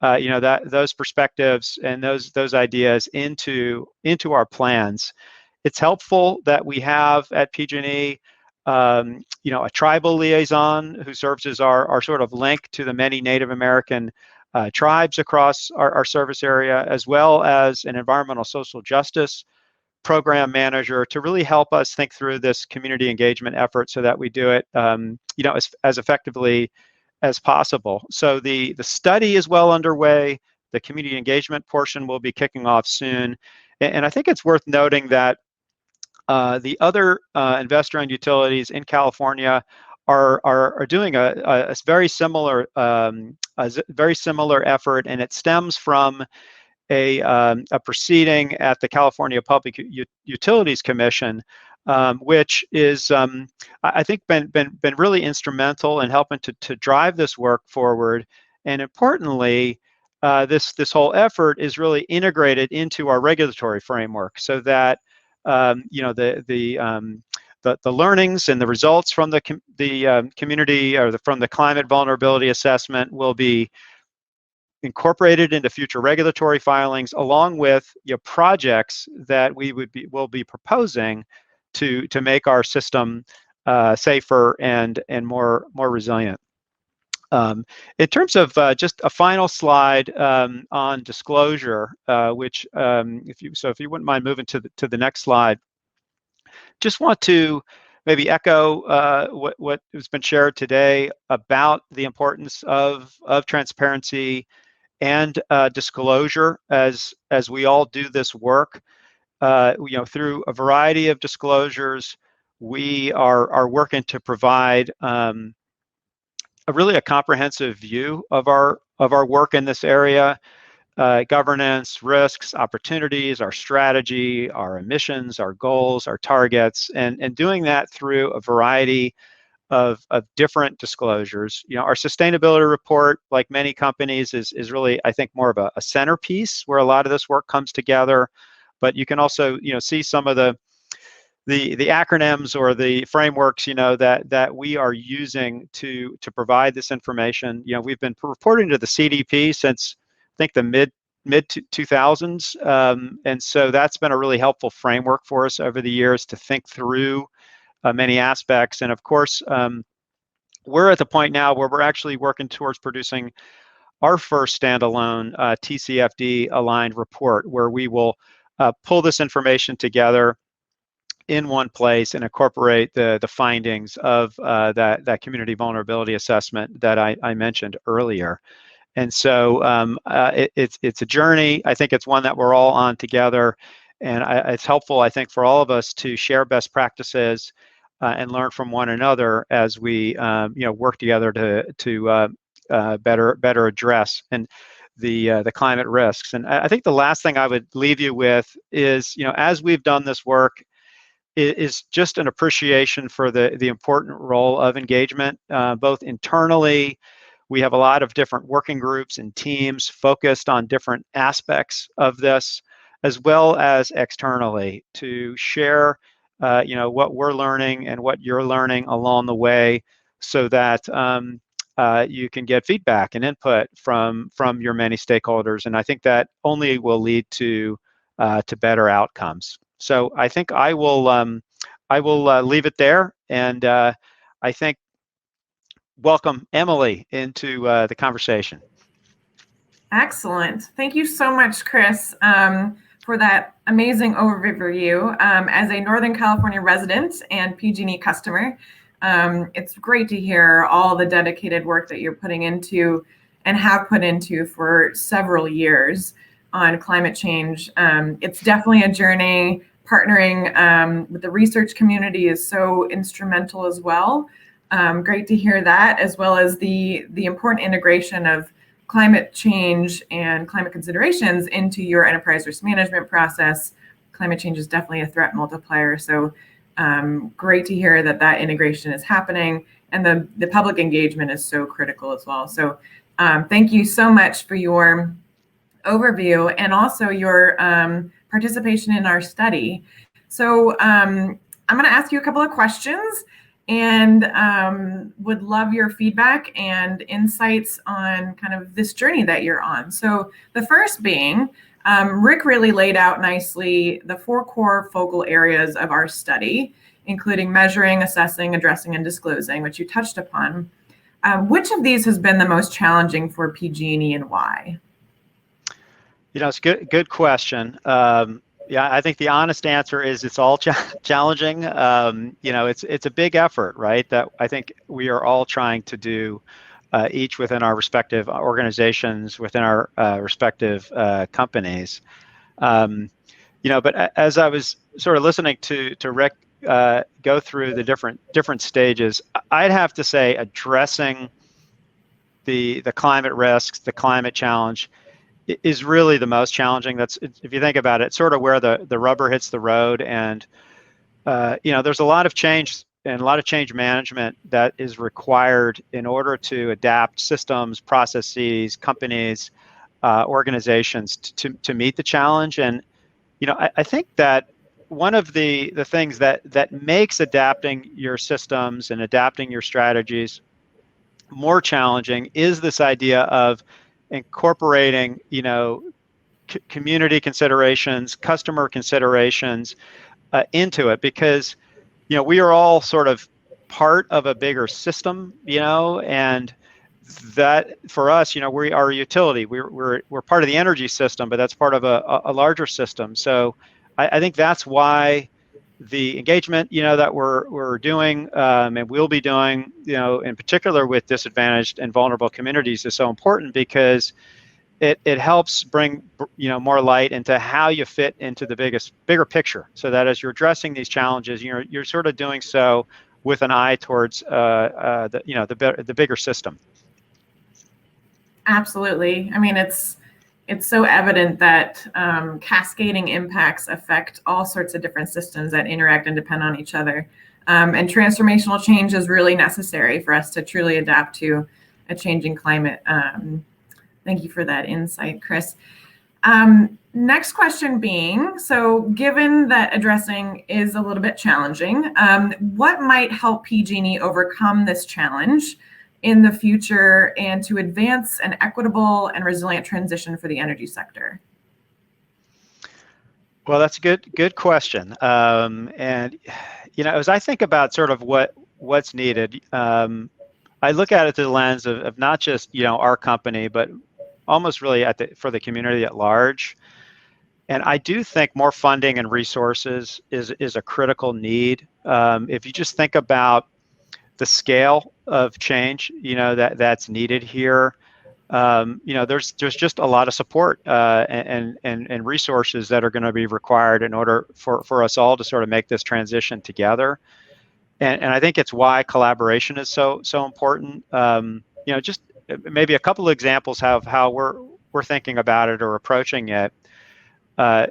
those perspectives and those ideas into our plans. It's helpful that we have at PG&E a tribal liaison who serves as our sort of link to the many Native American tribes across our service area, as well as an environmental social justice program manager, to really help us think through this community engagement effort, so that we do it as effectively as possible. So the study is well underway. The community engagement portion will be kicking off soon. And I think it's worth noting that the other investor-owned utilities in California are doing a very similar effort, and it stems from a proceeding at the California Public Utilities Commission, which is, I think, been really instrumental in helping to drive this work forward. And importantly, this whole effort is really integrated into our regulatory framework, so that the learnings and the results from the community, or from the climate vulnerability assessment, will be incorporated into future regulatory filings, along with projects that will be proposing to make our system safer and more resilient. In terms of just a final slide on disclosure, which if you wouldn't mind moving to the next slide, just want to maybe echo what has been shared today about the importance of transparency and disclosure as we all do this work. Through a variety of disclosures, we are working to provide really a comprehensive view of our work in this area. Governance, risks, opportunities, our strategy, our emissions, our goals, our targets, and doing that through a variety of different disclosures. Our sustainability report, like many companies, is really, I think, more of a centerpiece where a lot of this work comes together. But you can also, see some of the acronyms or the frameworks, that we are using to provide this information. We've been reporting to the CDP since, I think, the mid 2000s, and so that's been a really helpful framework for us over the years to think through many aspects. And of course, we're at the point now where we're actually working towards producing our first standalone TCFD aligned report, where we will pull this information together in one place and incorporate the findings of that community vulnerability assessment that I mentioned earlier. And so it's a journey. I think it's one that we're all on together, and it's helpful, I think, for all of us to share best practices and learn from one another as we work together to better address the climate risks. And I think the last thing I would leave you with is, as we've done this work, is just an appreciation for the important role of engagement, both internally. We have a lot of different working groups and teams focused on different aspects of this, as well as externally, to share what we're learning and what you're learning along the way, so that you can get feedback and input from your many stakeholders. And I think that only will lead to better outcomes. So I think I will leave it there, and I think welcome Emily into the conversation. Excellent. Thank you so much, Chris, for that amazing overview. As a Northern California resident and PG&E customer, it's great to hear all the dedicated work that you're putting into and have put into for several years on climate change. It's definitely a journey. Partnering with the research community is so instrumental as well. Great to hear that, as well as the important integration of climate change and climate considerations into your enterprise risk management process. Climate change is definitely a threat multiplier. So great to hear that integration is happening, and the public engagement is so critical as well. So thank you so much for your overview and also your participation in our study. So I'm going to ask you a couple of questions, and would love your feedback and insights on kind of this journey that you're on. So the first being, Rick really laid out nicely the 4 core focal areas of our study, including measuring, assessing, addressing, and disclosing, which you touched upon. Which of these has been the most challenging for PG&E, and why? It's a good question. Yeah, I think the honest answer is it's all challenging. It's a big effort, right? That I think we are all trying to do, each within our respective organizations, within our respective companies. But as I was sort of listening to Rick go through the different stages, I'd have to say addressing the climate risks, the climate challenge, is really the most challenging. That's, if you think about it, sort of where the rubber hits the road. And there's a lot of change and a lot of change management that is required in order to adapt systems, processes, companies, organizations to meet the challenge. And I think that one of the things that makes adapting your systems and adapting your strategies more challenging is this idea of incorporating, community considerations, customer considerations into it, because, we are all sort of part of a bigger system, and that for us, we are a utility. We're part of the energy system, but that's part of a larger system. So I think that's why the engagement, that we're doing and we'll be doing, in particular with disadvantaged and vulnerable communities, is so important, because it helps bring, more light into how you fit into the bigger picture, so that as you're addressing these challenges, you're sort of doing so with an eye towards the bigger system. Absolutely. I mean, it's so evident that cascading impacts affect all sorts of different systems that interact and depend on each other. And transformational change is really necessary for us to truly adapt to a changing climate. Thank you for that insight, Chris. Next question being, so given that addressing is a little bit challenging, what might help PG&E overcome this challenge in the future and to advance an equitable and resilient transition for the energy sector? Well, that's a good question. And as I think about sort of what's needed, I look at it through the lens of not just our company, but almost really for the community at large. And I do think more funding and resources is a critical need. If you just think about the scale of change, that's needed here, there's just a lot of support and resources that are going to be required in order for us all to sort of make this transition together. And I think it's why collaboration is so important. Just maybe a couple of examples of how we're thinking about it or approaching it. The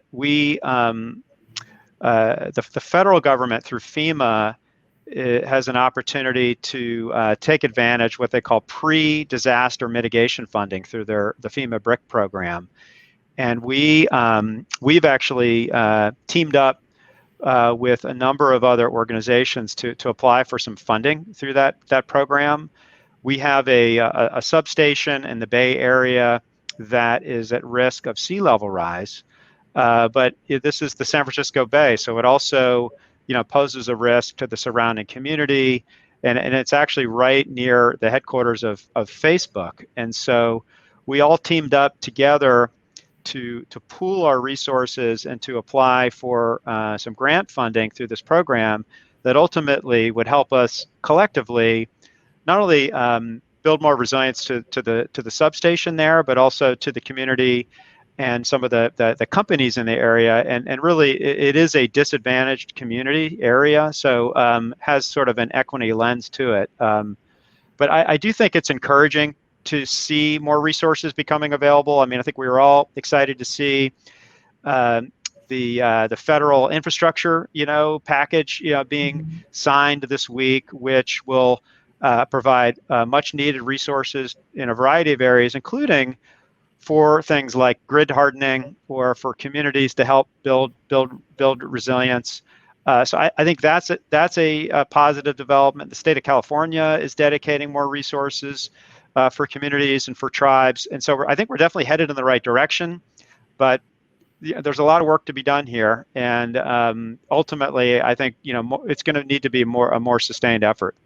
federal government through FEMA has an opportunity to take advantage of what they call pre-disaster mitigation funding through the FEMA BRIC program, and we've actually teamed up with a number of other organizations to apply for some funding through that program. We have a substation in the Bay Area that is at risk of sea level rise, but this is the San Francisco Bay, so it also poses a risk to the surrounding community, and it's actually right near the headquarters of Facebook. And so we all teamed up together to pool our resources and to apply for some grant funding through this program that ultimately would help us collectively not only build more resilience to the substation there, but also to the community and some of the companies in the area. And really, it is a disadvantaged community area, so has sort of an equity lens to it. But I do think it's encouraging to see more resources becoming available. I mean, I think we were all excited to see the federal infrastructure, package, being signed this week, which will provide much needed resources in a variety of areas, including for things like grid hardening or for communities to help build resilience. So I think that's a positive development. The state of California is dedicating more resources for communities and for tribes, and so I think we're definitely headed in the right direction. But there's a lot of work to be done here, and ultimately, I think it's going to need to be a more sustained effort.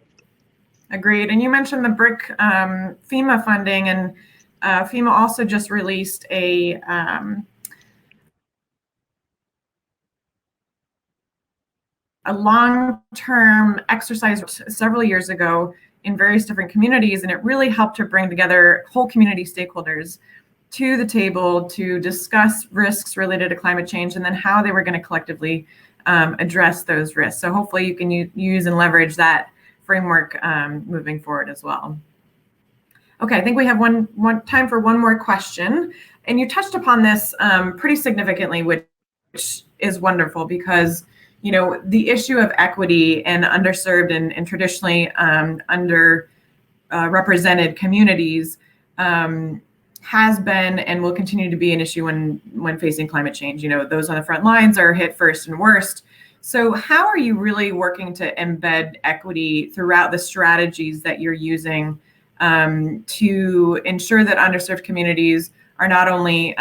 Agreed. And you mentioned the BRIC FEMA funding, and FEMA also just released a long-term exercise several years ago in various different communities, and it really helped to bring together whole community stakeholders to the table to discuss risks related to climate change and then how they were going to collectively address those risks. So hopefully you can use and leverage that framework moving forward as well. Okay, I think we have one time for one more question, and you touched upon this pretty significantly, which is wonderful because the issue of equity and underserved and traditionally underrepresented communities has been and will continue to be an issue when facing climate change. Those on the front lines are hit first and worst. So how are you really working to embed equity throughout the strategies that you're using to ensure that underserved communities are not only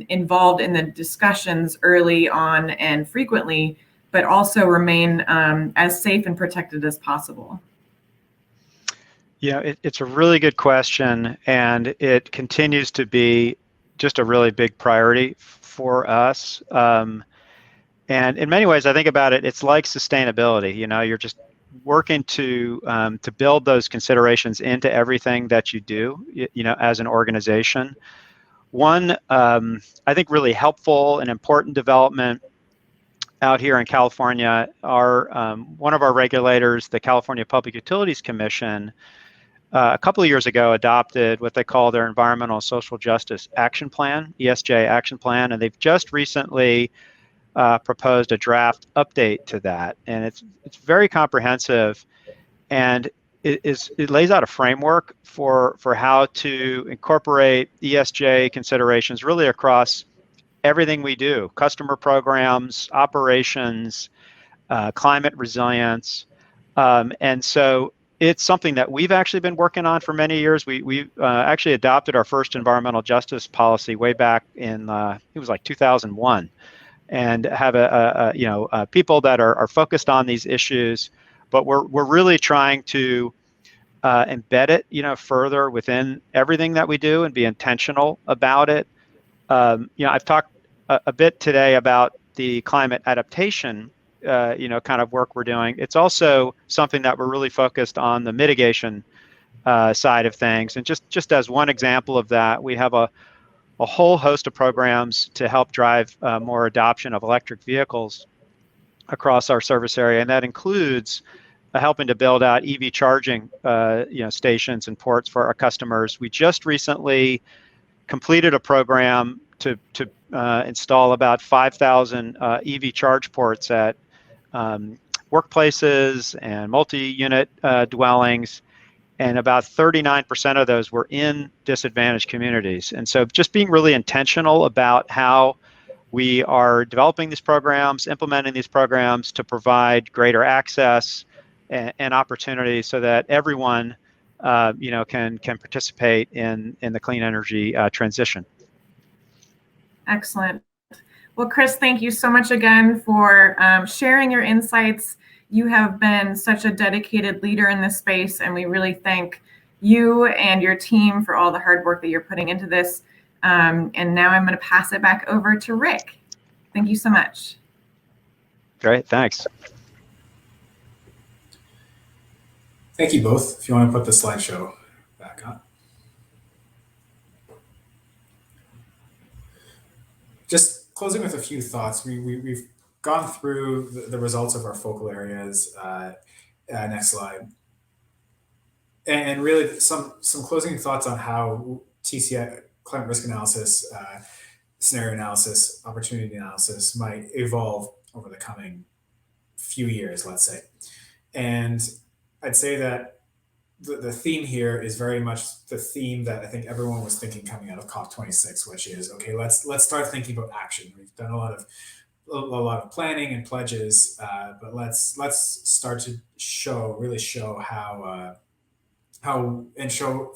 involved in the discussions early on and frequently, but also remain as safe and protected as possible? It's a really good question, and it continues to be just a really big priority for us. And in many ways, I think about it, it's like sustainability. You're just working to build those considerations into everything that you do, as an organization. One, I think really helpful and important development out here in California, one of our regulators, the California Public Utilities Commission, a couple of years ago adopted what they call their Environmental and Social Justice Action Plan, ESJ Action Plan, and they've just recently proposed a draft update to that, and it's very comprehensive, and it lays out a framework for how to incorporate ESJ considerations really across everything we do: customer programs, operations, climate resilience, and so it's something that we've actually been working on for many years. We actually adopted our first environmental justice policy way back in it was like 2001, and have people that are focused on these issues. But we're really trying to embed it, further within everything that we do and be intentional about it. I've talked a bit today about the climate adaptation kind of work we're doing. It's also something that we're really focused on the mitigation side of things. And just as one example of that, we have a whole host of programs to help drive more adoption of electric vehicles across our service area, and that includes helping to build out EV charging stations and ports for our customers. We just recently completed a program to install about 5,000 EV charge ports at workplaces and multi-unit dwellings, and about 39% of those were in disadvantaged communities. And so just being really intentional about how we are developing these programs, implementing these programs to provide greater access and opportunity so that everyone can participate in the clean energy transition. Excellent. Well, Chris, thank you so much again for sharing your insights. You have been such a dedicated leader in this space, and we really thank you and your team for all the hard work that you're putting into this. And now I'm going to pass it back over to Rick. Thank you so much. Great, thanks. Thank you both. If you want to put the slideshow back on. Just closing with a few thoughts. We've gone through the results of our focal areas. Next slide. And really some closing thoughts on how TCI, climate risk analysis, scenario analysis, opportunity analysis might evolve over the coming few years, let's say. And I'd say that the theme here is very much the theme that I think everyone was thinking coming out of COP26, which is, okay, let's start thinking about action. We've done a lot of planning and pledges, but let's start to really show how and show,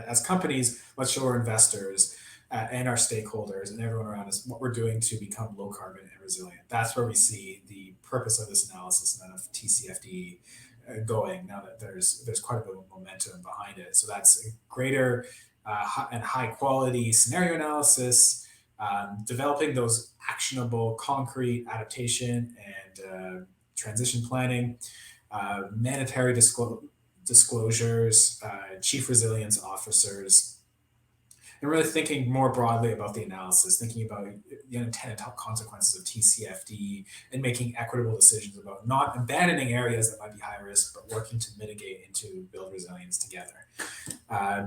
as companies, let's show our investors and our stakeholders and everyone around us what we're doing to become low carbon and resilient. That's where we see the purpose of this analysis and of TCFD going, now that there's quite a bit of momentum behind it. So that's a greater and high quality scenario analysis, developing those actionable concrete adaptation and transition planning, mandatory disclosures, chief resilience officers, and really thinking more broadly about the analysis, thinking about the unintended consequences of TCFD and making equitable decisions about not abandoning areas that might be high risk, but working to mitigate and to build resilience together.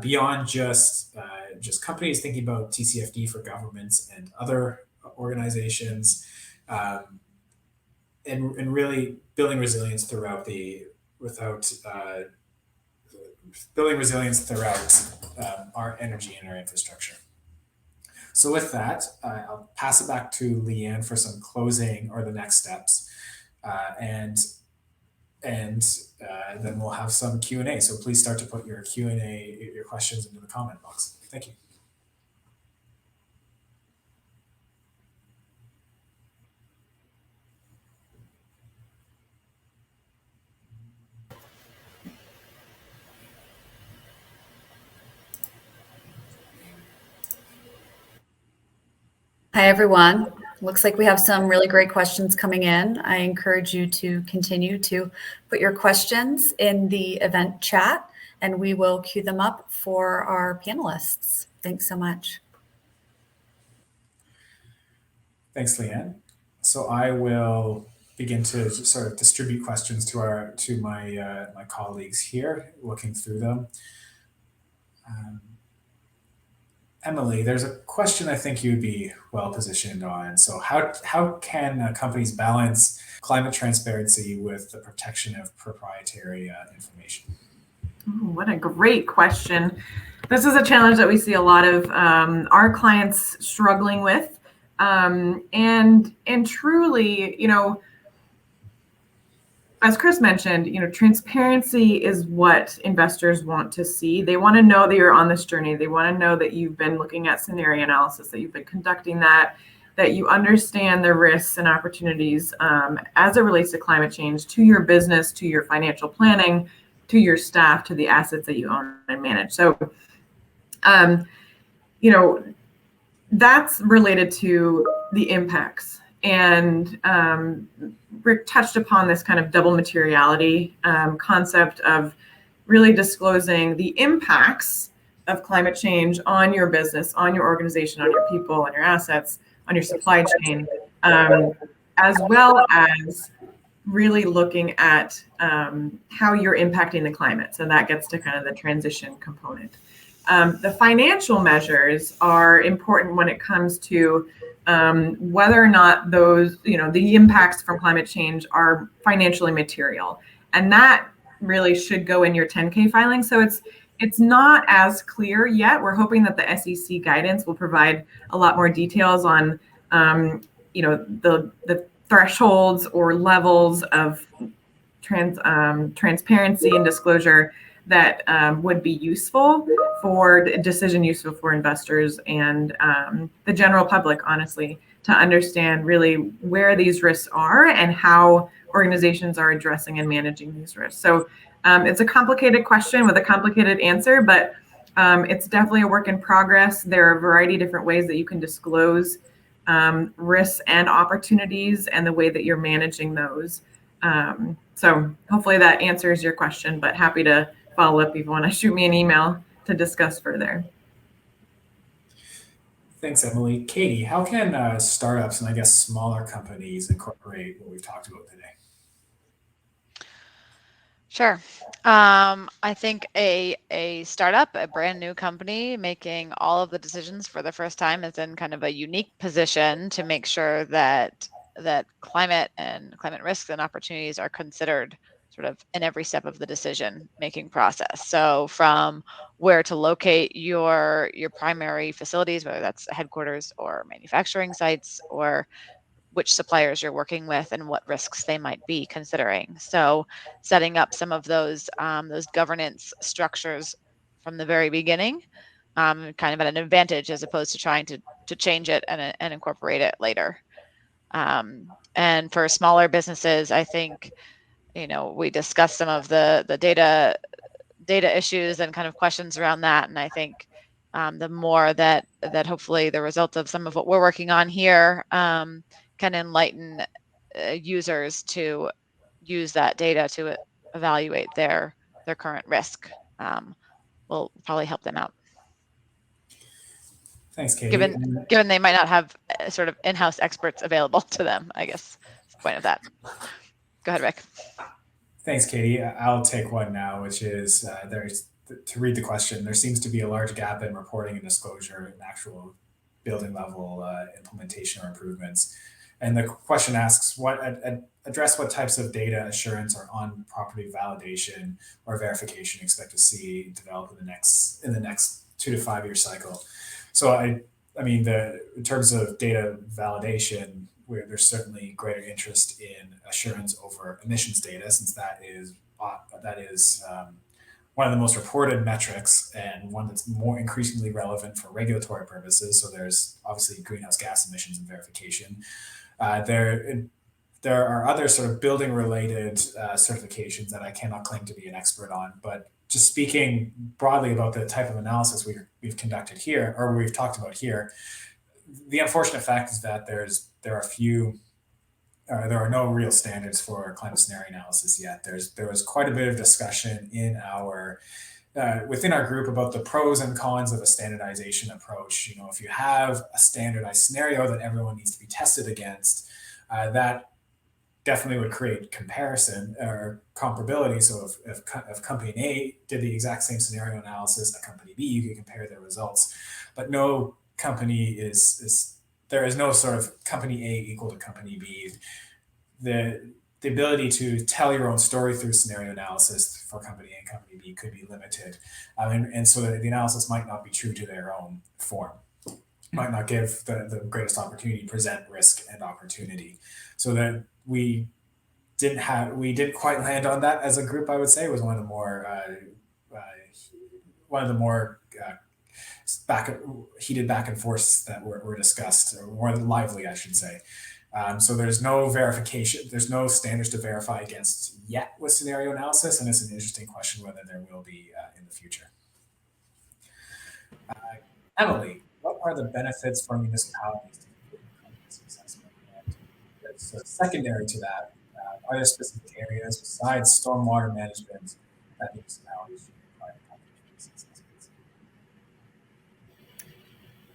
Beyond just companies, thinking about TCFD for governments and other organizations, and really building resilience throughout our energy and our infrastructure. So with that, I'll pass it back to Leanne for some closing or the next steps, and then we'll have some Q&A. So please start to put your Q&A, your questions into the comment box. Thank you. Hi, everyone. Looks like we have some really great questions coming in. I encourage you to continue to put your questions in the event chat, and we will queue them up for our panelists. Thanks so much. Thanks, Leanne. So I will begin to sort of distribute questions to my my colleagues here, looking through them. Emily, there's a question I think you'd be well positioned on. So how can companies balance climate transparency with the protection of proprietary information? Ooh, what a great question. This is a challenge that we see a lot of our clients struggling with. And truly, as Chris mentioned, transparency is what investors want to see. They want to know that you're on this journey. They want to know that you've been looking at scenario analysis, that you've been conducting that you understand the risks and opportunities as it relates to climate change, to your business, to your financial planning, to your staff, to the assets that you own and manage. So, that's related to the impacts. And Rick touched upon this kind of double materiality concept of really disclosing the impacts of climate change on your business, on your organization, on your people, on your assets, on your supply chain, as well as really looking at how you're impacting the climate. So that gets to kind of the transition component. The financial measures are important when it comes to whether or not those, the impacts from climate change are financially material. And that really should go in your 10K filing. So it's not as clear yet. We're hoping that the SEC guidance will provide a lot more details on, the thresholds or levels of transparency and disclosure that would be useful for decision useful for investors and the general public, honestly, to understand really where these risks are and how organizations are addressing and managing these risks. So it's a complicated question with a complicated answer, but it's definitely a work in progress. There are a variety of different ways that you can disclose risks and opportunities and the way that you're managing those. So hopefully that answers your question, but happy to follow up if you want to shoot me an email to discuss further. Thanks, Emily. Katie, how can startups and I guess smaller companies incorporate what we've talked about today? Sure. I think a startup, a brand new company making all of the decisions for the first time is in kind of a unique position to make sure that climate and climate risks and opportunities are considered sort of in every step of the decision making process. So from where to locate your primary facilities, whether that's headquarters or manufacturing sites, or which suppliers you're working with and what risks they might be considering. So setting up some of those governance structures from the very beginning, kind of at an advantage as opposed to trying to change it and incorporate it later. And for smaller businesses, I think, we discussed some of the data issues and kind of questions around that. And I think the more that hopefully the result of some of what we're working on here can enlighten users to use that data to evaluate their current risk, will probably help them out. Thanks, Katie. Given they might not have sort of in-house experts available to them, I guess is the point of that. Go ahead, Rick. Thanks, Katie. I'll take one now, which is to read the question. There seems to be a large gap in reporting and disclosure in actual building level implementation or improvements. And the question asks, address what types of data assurance or on-property validation or verification you expect to see develop in the next 2 to 5 year cycle. So I mean, in terms of data validation, there's certainly greater interest in assurance over emissions data, since that is one of the most reported metrics and one that's more increasingly relevant for regulatory purposes. So there's obviously greenhouse gas emissions and verification. There are other sort of building related certifications that I cannot claim to be an expert on, but just speaking broadly about the type of analysis we've conducted here, or we've talked about here, the unfortunate fact is that there are no real standards for climate scenario analysis yet. There was quite a bit of discussion within our group about the pros and cons of a standardization approach. If you have a standardized scenario that everyone needs to be tested against, that definitely would create comparison or comparability. So if company A did the exact same scenario analysis at company B, you could compare their results. But no company there is no sort of company A equal to company B. The ability to tell your own story through scenario analysis for company A and company B could be limited. And so that the analysis might not be true to their own form, might not give the greatest opportunity to present risk and opportunity. So that we didn't quite land on that as a group. I would say it was one of the more heated back and forths that were discussed, or more lively, I should say. So there's no verification, there's no standards to verify against yet with scenario analysis, and it's an interesting question whether there will be in the future. Emily, what are the benefits for municipalities to complete risk assessment? And secondary to that, are there specific areas besides stormwater management that municipalities should require risk assessments?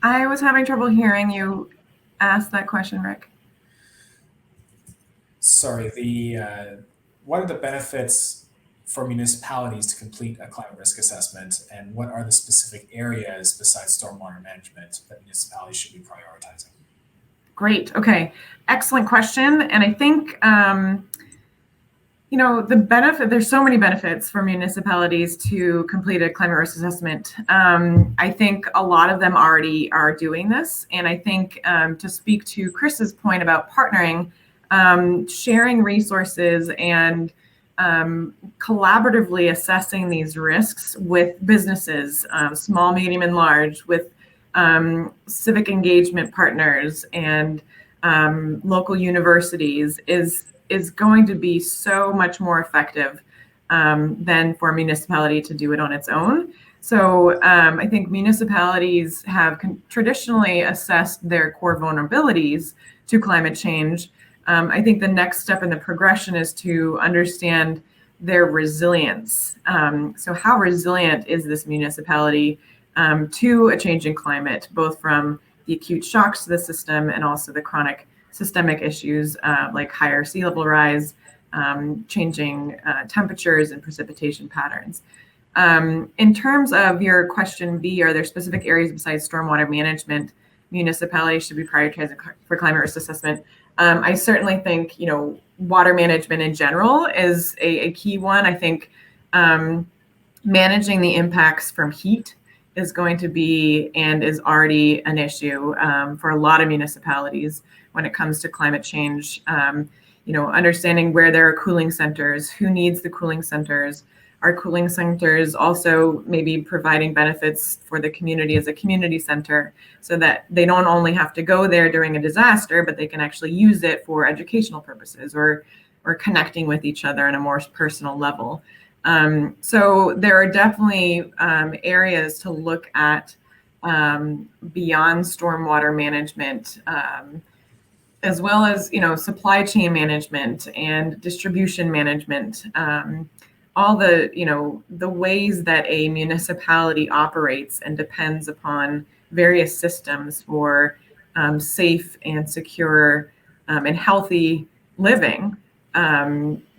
I was having trouble hearing you ask that question, Rick. Sorry, what are the benefits for municipalities to complete a climate risk assessment, and what are the specific areas besides stormwater management that municipalities should be prioritizing? Great. Okay. Excellent question. And I think, there's so many benefits for municipalities to complete a climate risk assessment. I think a lot of them already are doing this. And I think to speak to Chris's point about partnering, sharing resources and collaboratively assessing these risks with businesses, small, medium, and large, with civic engagement partners and local universities is going to be so much more effective than for a municipality to do it on its own. So I think municipalities have traditionally assessed their core vulnerabilities to climate change. I think the next step in the progression is to understand their resilience. So how resilient is this municipality to a changing climate, both from the acute shocks to the system and also the chronic systemic issues like higher sea level rise, changing temperatures and precipitation patterns. In terms of your question B, are there specific areas besides stormwater management municipalities should be prioritizing for climate risk assessment? I certainly think, water management in general is a key one. I think managing the impacts from heat is going to be and is already an issue for a lot of municipalities when it comes to climate change. Understanding where there are cooling centers, who needs the cooling centers. Are cooling centers also maybe providing benefits for the community as a community center so that they don't only have to go there during a disaster, but they can actually use it for educational purposes or connecting with each other on a more personal level. So there are definitely areas to look at beyond stormwater management, as well as supply chain management and distribution management. All the ways that a municipality operates and depends upon various systems for safe and secure and healthy living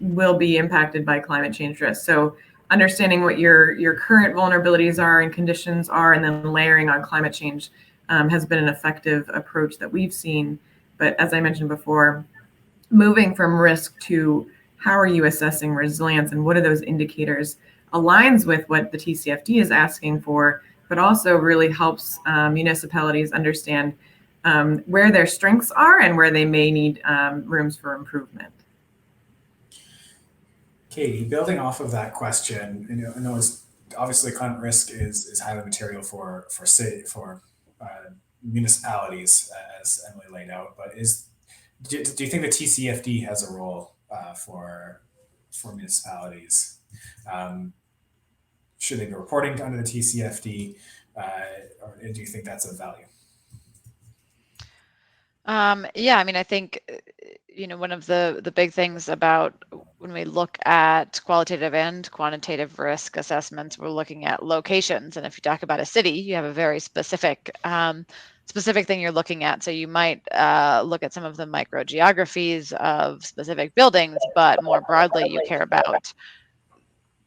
will be impacted by climate change risk. So understanding what your current vulnerabilities are and conditions are, and then layering on climate change has been an effective approach that we've seen. But as I mentioned before, moving from risk to how are you assessing resilience and what are those indicators aligns with what the TCFD is asking for, but also really helps municipalities understand where their strengths are and where they may need rooms for improvement. Katie, building off of that question, I know it's obviously climate risk is highly material for municipalities, as Emily laid out, but do you think the TCFD has a role for municipalities? Should they be reporting under the TCFD, or do you think that's of value? Yeah, I think one of the big things about when we look at qualitative and quantitative risk assessments, we're looking at locations. And if you talk about a city, you have a very specific specific thing you're looking at. So you might look at some of the microgeographies of specific buildings, but more broadly, you care about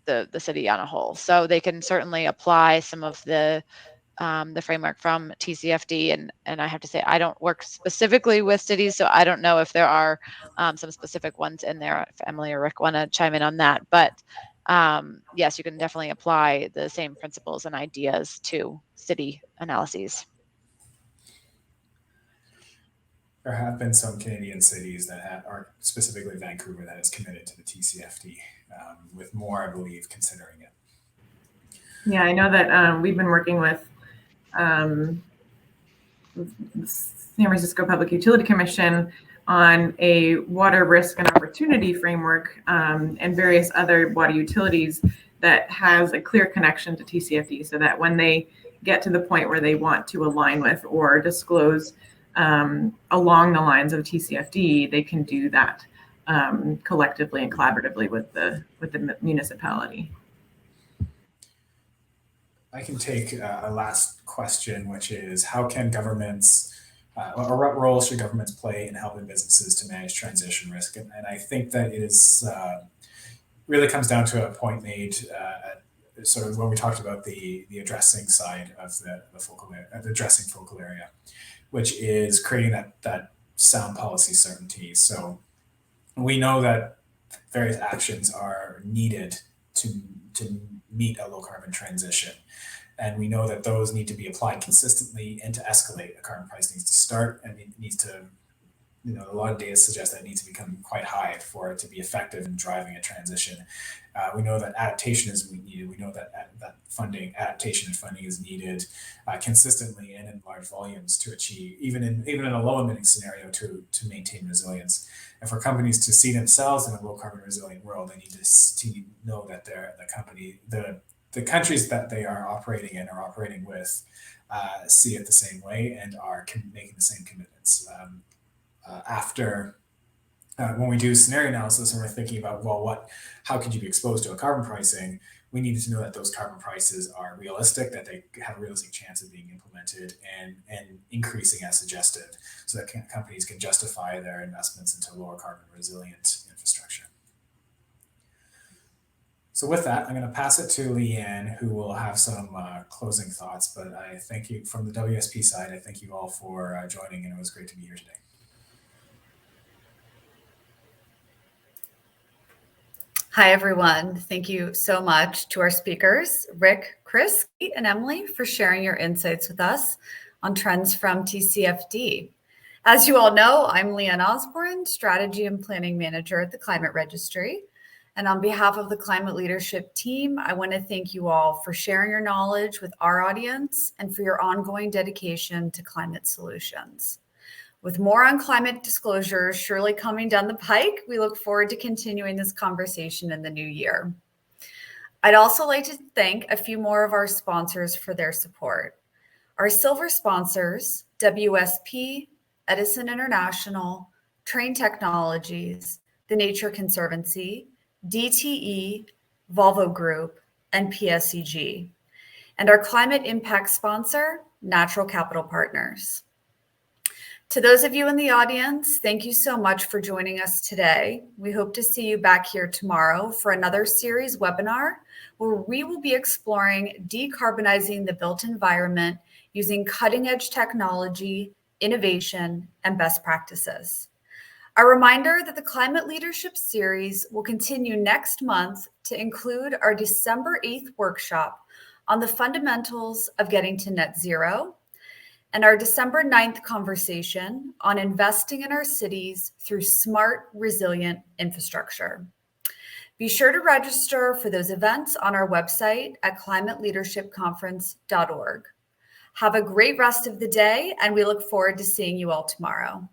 the city on a whole. So they can certainly apply some of the framework from TCFD. And I have to say, I don't work specifically with cities, so I don't know if there are some specific ones in there. If Emily or Rick want to chime in on that. But yes, you can definitely apply the same principles and ideas to city analyses. There have been some Canadian cities that are specifically Vancouver that is committed to the TCFD, with more, I believe, considering it. Yeah, I know that we've been working with San Francisco Public Utility Commission on a water risk and opportunity framework and various other water utilities that has a clear connection to TCFD, so that when they get to the point where they want to align with or disclose along the lines of TCFD, they can do that collectively and collaboratively with the municipality. I can take a last question, which is how can governments, or what role should governments play in helping businesses to manage transition risk? And I think that it is really comes down to a point made sort of when we talked about the addressing side of the focal area, addressing focal area, which is creating that sound policy certainty. So we know that various actions are needed to meet a low carbon transition. And we know that those need to be applied consistently, and to escalate, a carbon price needs to start, and it needs to, a lot of data suggests that it needs to become quite high for it to be effective in driving a transition. We know that adaptation is needed. We know that adaptation and funding is needed consistently and in large volumes to achieve, even in a low emitting scenario, to maintain resilience. And for companies to see themselves in a low carbon resilient world, they need to know that the countries that they are operating in or operating with see it the same way and are making the same commitments. When we do scenario analysis and we're thinking about, how could you be exposed to a carbon pricing, we need to know that those carbon prices are realistic, that they have a realistic chance of being implemented and increasing as suggested, so that companies can justify their investments into lower carbon resilient infrastructure. So with that, I'm going to pass it to Leanne, who will have some closing thoughts. But I thank you from the WSP side. I thank you all for joining, and it was great to be here today. Hi, everyone. Thank you so much to our speakers, Rick, Chris, Kate, and Emily, for sharing your insights with us on trends from TCFD. As you all know, I'm Leanne Osborne, Strategy and Planning Manager at the Climate Registry. And on behalf of the Climate Leadership team, I want to thank you all for sharing your knowledge with our audience and for your ongoing dedication to climate solutions. With more on climate disclosures surely coming down the pike, we look forward to continuing this conversation in the new year. I'd also like to thank a few more of our sponsors for their support. Our silver sponsors, WSP, Edison International, Train Technologies, The Nature Conservancy, DTE, Volvo Group, and PSEG. And our climate impact sponsor, Natural Capital Partners. To those of you in the audience, thank you so much for joining us today. We hope to see you back here tomorrow for another series webinar where we will be exploring decarbonizing the built environment using cutting-edge technology, innovation, and best practices. A reminder that the Climate Leadership Series will continue next month to include our December 8th workshop on the fundamentals of getting to net zero, and our December 9th conversation on investing in our cities through smart, resilient infrastructure. Be sure to register for those events on our website at climateleadershipconference.org. Have a great rest of the day, and we look forward to seeing you all tomorrow.